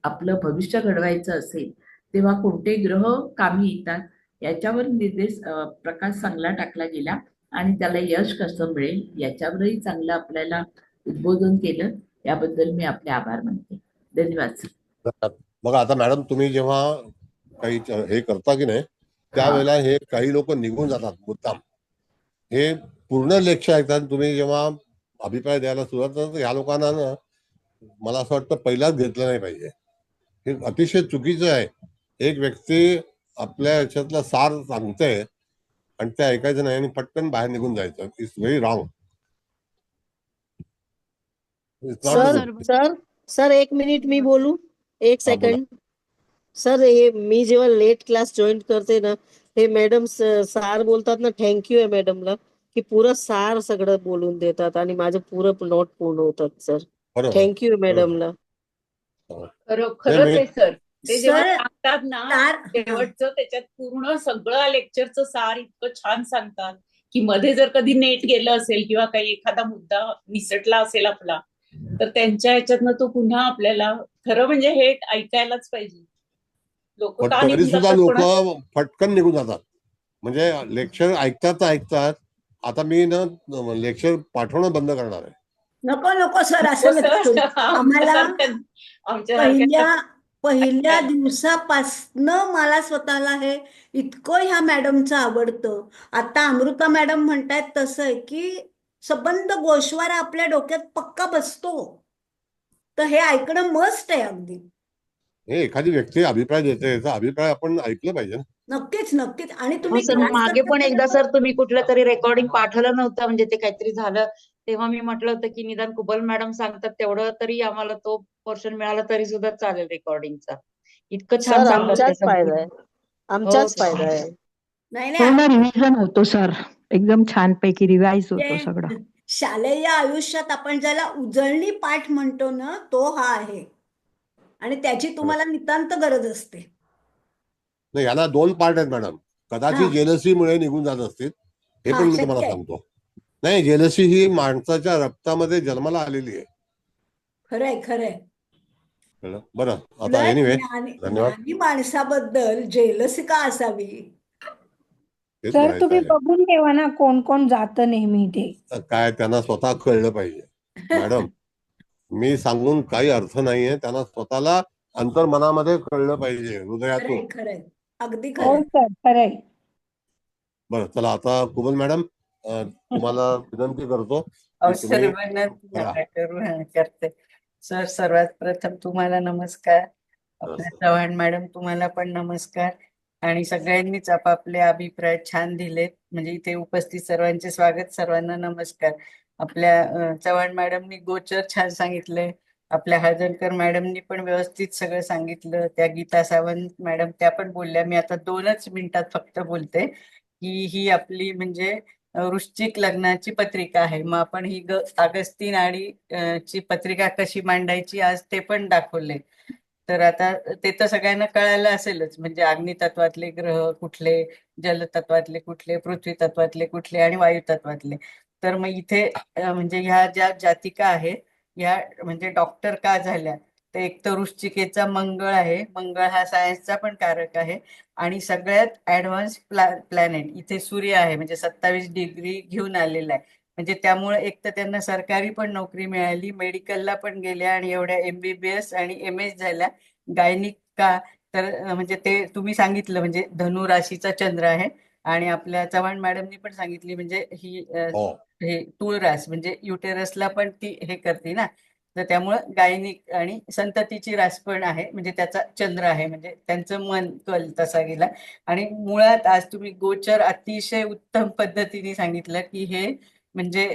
आपलं भविष्य घडवायचं असेल तेव्हा कोणते ग्रह कामी येतात याच्यावर प्रकाश चांगला टाकला गेला आणि त्याला यश कसं मिळेल याच्यावरही चांगलं आपल्याला उद्बोधन केलं. याबद्दल मी आपले आभार मानते. धन्यवाद सर. बघा आता मॅडम, तुम्ही जेव्हा काही हे करता की नाही त्यावेळेला हे काही लोक निघून जातात मुद्दाम. हे पूर्ण लेक्चर ऐकतात. तुम्ही जेव्हा अभिप्राय द्यायला सुरुवात करता ह्या लोकांना ना मला असं वाटतं पहिलाच घेतलं नाही पाहिजे. हे अतिशय चुकीचं आहे. एक व्यक्ती आपल्या याच्यातला सार सांगते आणि ते ऐकायचं नाही आणि पटकन बाहेर निघून जायचं. It's very wrong. Sir 1 minute मी बोलू? 1 सेकंड. सर हे मी जेव्हा लेट क्लास जॉईन करते ना, हे मॅडम सार बोलतात ना, थँक्यू आहे मॅडमला की पुरं सार सगळं बोलून देतात आणि माझं पुरं नोट पूर्ण होतात. सर थँक्यू मॅडमला. खरंच आहे सर. ते जेव्हा सर, सांगतात ना शेवटचं त्याच्यात पूर्ण सगळं लेक्चरचं सार इतकं छान सांगतात की मध्ये जर कधी नेट गेलं असेल किंवा काही एखादा मुद्दा निसटला असेल आपला तर त्यांच्या ह्याच्यातनं तो पुन्हा आपल्याला खरं म्हणजे हे ऐकायलाच पाहिजे. लोक का तरी निघून सुद्धा जातात लोक कोणाचं? पटकन निघून जातात. म्हणजे लेक्चर ऐकतात. आता मी ना लेक्चर पाठवणं बंद करणार आहे. नको सर, असं नका करू. आम्हाला पहिल्या दिवसापासनं मला स्वतःला हे इतकं ह्या मॅडमचं आवडतं. आता अमृता मॅडम म्हणतायत तसं आहे की संबंध गोषवारा आपल्या डोक्यात पक्का बसतो. तर हे ऐकणं मस्ट आहे अगदी. हे एखादी व्यक्ती अभिप्राय देते त्याचा अभिप्राय आपण ऐकलं पाहिजे ना. नक्कीच. आणि तुम्ही सर मागे पण एकदा सर तुम्ही कुठलं तरी रेकॉर्डिंग पाठवलं नव्हतं, म्हणजे ते काहीतरी झालं तेव्हा मी म्हटलं होतं की निदान कुबल मॅडम सांगतात तेवढं तरी आम्हाला तो पोर्शन मिळाला तरी सुद्धा चालेल रेकॉर्डिंगचा. इतकं छान सांगतात. आमचाच फायदा आहे. आमचाच फायदा आहे. नाही रिव्हिजन होतो सर, एकदम छानपैकी रिवाइज होतो सगळं. शालेय आयुष्यात आपण ज्याला उजळणी पाठ म्हणतो ना, तो हा आहे आणि त्याची तुम्हाला नितांत गरज असते. नाही, याला 2 पार्ट आहेत मॅडम. कदाचित जेलसीमुळे निघून जात असतील, हे पण मी तुम्हाला सांगतो. नाही, जेलसी ही माणसाच्या रक्तामध्ये जन्माला आलेली आहे. खरंय. बरं, आता एनिवे धन्यवाद. माणसाबद्दल जेलसी का असावी? सर तुम्ही बघून ठेवा ना कोण कोण जातं नेहमी ते. काय त्यांना स्वतः कळलं पाहिजे मॅडम. मी सांगून काही अर्थ नाहीये. त्यांना स्वतःला अंतर्मनामध्ये कळलं पाहिजे, हृदयातून. खरंय, अगदी खरंय. बरं, चला आता कुबल मॅडम तुम्हाला विनंती करतो. करते सर. सर्वात प्रथम तुम्हाला नमस्कार. आपल्या चव्हाण मॅडम तुम्हाला पण नमस्कार. आणि सगळ्यांनीच आपापले अभिप्राय छान दिलेत. म्हणजे इथे उपस्थित सर्वांचे स्वागत. सर्वांना नमस्कार. आपल्या चव्हाण मॅडमनी गोचर छान सांगितलंय. आपल्या हळदणकर मॅडमनी पण व्यवस्थित सगळं सांगितलं. त्या गीता सावंत मॅडम त्या पण बोलल्या. मी आता 2च मिनिटात फक्त बोलते की ही आपली म्हणजे वृश्चिक लग्नाची पत्रिका आहे. मग आपण ही अगस्ती नाडी ची पत्रिका कशी मांडायची आज ते पण दाखवले. तर आता ते तर सगळ्यांना कळायला असेलच, म्हणजे अग्नितत्वातले ग्रह कुठले, जलतत्वातले कुठले, पृथ्वी तत्वातले कुठले आणि वायू तत्वातले. तर मग इथे म्हणजे ह्या ज्या जातिका आहेत ह्या म्हणजे डॉक्टर का झाल्या, तर एक तर वृश्चिकेचा मंगळ आहे. मंगळ हा सायन्सचा पण कारक आहे आणि सगळ्यात ऍडव्हान्स प्लॅनेट इथे सूर्य आहे, म्हणजे 27 डिग्री घेऊन आलेला आहे. म्हणजे त्यामुळे एक तर त्यांना सरकारी पण नोकरी मिळाली, मेडिकलला पण गेल्या आणि एवढ्या MBBS आणि MS झाल्या. गायनिक का, तर म्हणजे ते तुम्ही सांगितलं, म्हणजे धनु राशीचा चंद्र आहे आणि आपल्या चव्हाण मॅडमनी पण सांगितली, म्हणजे ही हे तूळ रास म्हणजे युटेरसला पण ती हे करते ना, तर त्यामुळं गायनिक आणि संततीची रास पण आहे, म्हणजे त्याचा चंद्र आहे, म्हणजे त्यांचं मन कल तसा गेला. आणि मुळात आज तुम्ही गोचर अतिशय उत्तम पद्धतीने सांगितलं की हे म्हणजे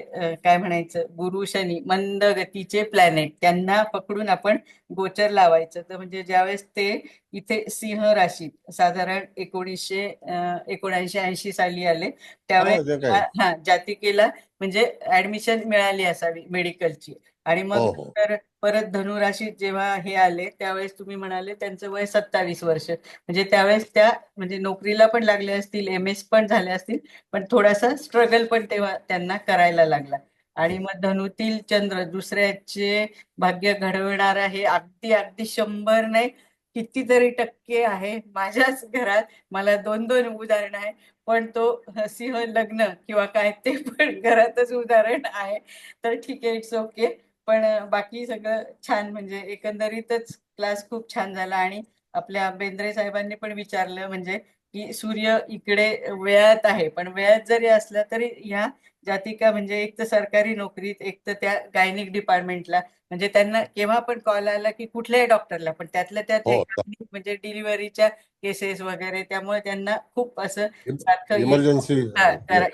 काय म्हणायचं, गुरु शनी मंद गतीचे प्लॅनेट, त्यांना पकडून आपण गोचर लावायचं. तर म्हणजे ज्यावेळेस ते इथे सिंह राशीत साधारण 1979 साली आले त्यावेळेस हा जातिकेला म्हणजे ऍडमिशन मिळाली असावी मेडिकलची. आणि मग नंतर परत धनुराशीत जेव्हा हे आले त्यावेळेस तुम्ही म्हणाले त्यांचं वय 27 वर्ष, म्हणजे त्यावेळेस त्या म्हणजे नोकरीला पण लागले असतील, MS पण झाले असतील, पण थोडासा स्ट्रगल पण तेव्हा त्यांना करायला लागला. आणि मग धनुतील चंद्र दुसऱ्याचे भाग्य घडवणारा हे अगदी अगदी 100 नाही कितीतरी टक्के आहे. माझ्याच घरात मला 2-2 उदाहरण आहे, पण तो सिंह लग्न किंवा काय ते पण घरातच उदाहरण आहे. तर ठीक आहे, इट्स ओके. पण बाकी सगळं छान, म्हणजे एकंदरीतच क्लास खूप छान झाला. आणि आपल्या बेंद्रे साहेबांनी पण विचारलं म्हणजे की सूर्य इकडे वेळात आहे, पण वेळात जरी असला तरी ह्या जातिका म्हणजे एक तर सरकारी नोकरीत, एक तर त्या गायनिक डिपार्टमेंटला, म्हणजे त्यांना केव्हा पण कॉल आला की कुठल्याही डॉक्टरला, पण त्यातल्या त्यात म्हणजे डिलिव्हरीच्या केसेस वगैरे, त्यामुळे त्यांना खूप असं सारखं इमर्जन्सी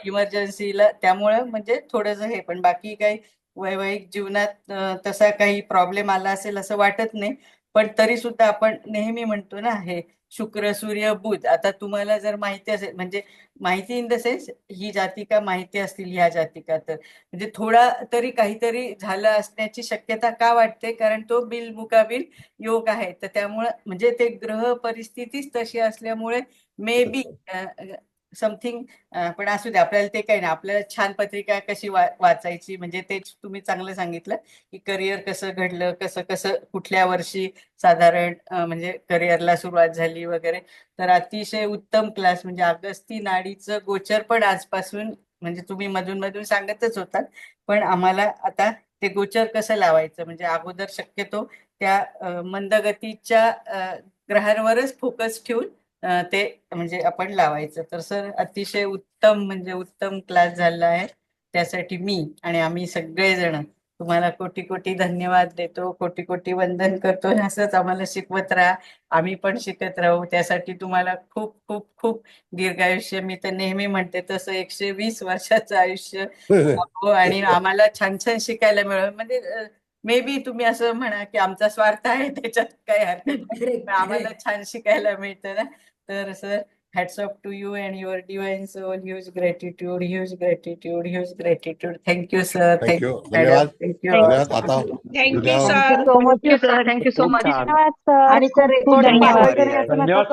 इमर्जन्सीला, त्यामुळं म्हणजे थोडंसं हे, पण बाकी काही वैवाहिक जीवनात तसा काही प्रॉब्लेम आला असेल असं वाटत नाही. पण तरी सुद्धा आपण नेहमी म्हणतो ना, हे शुक्र सूर्य बुध, आता तुम्हाला जर माहिती असेल, म्हणजे माहिती इन द सेन्स ही जातिका माहिती असतील ह्या जातिका, तर म्हणजे थोडा तरी काहीतरी झालं असण्याची शक्यता का वाटते, कारण तो बिल मुकाबिल योग आहे. तर त्यामुळं म्हणजे ते ग्रह परिस्थितीच तशी असल्यामुळे मे बी समथिंग, पण असू दे, आपल्याला ते काही नाही, आपल्याला छान पत्रिका कशी वाचायची, म्हणजे तेच तुम्ही चांगलं सांगितलं की करिअर कसं घडलं, कसं कसं कुठल्या वर्षी साधारण म्हणजे करिअरला सुरुवात झाली वगैरे. तर अतिशय उत्तम क्लास, म्हणजे अगस्ती नाडीचं गोचर पण आजपासून म्हणजे तुम्ही मधून मधून सांगतच होतात, पण आम्हाला आता ते गोचर कसं लावायचं, म्हणजे अगोदर शक्यतो त्या मंदगतीच्या ग्रहांवरच फोकस ठेवून ते म्हणजे आपण लावायचं. तर सर अतिशय उत्तम म्हणजे उत्तम क्लास झाला आहे, त्यासाठी मी आणि आम्ही सगळेजण तुम्हाला कोटी कोटी धन्यवाद देतो, कोटी कोटी वंदन करतो. असंच आम्हाला शिकवत राहा, आम्ही पण शिकत राहू. त्यासाठी तुम्हाला खूप खूप खूप दीर्घायुष्य, मी तर नेहमी म्हणते तसं 120 वर्षाचं आयुष्य आणि आम्हाला छान छान शिकायला मिळेल. म्हणजे मे बी तुम्ही असं म्हणा की आमचा स्वार्थ आहे, त्याच्यात काही हरकत नाही, पण आम्हाला छान शिकायला मिळतं ना. तर sir, hats off to you and your divine soul. Huge gratitude, huge gratitude, huge gratitude. Thank you, sir. Thank thank you, you, धन्यवाद. madam. Thank you. धन्यवाद. आता थँक्यू उद्या so much sir, thank you so खूप मच. छान. आणि sir recording धन्यवाद. पाठवायचं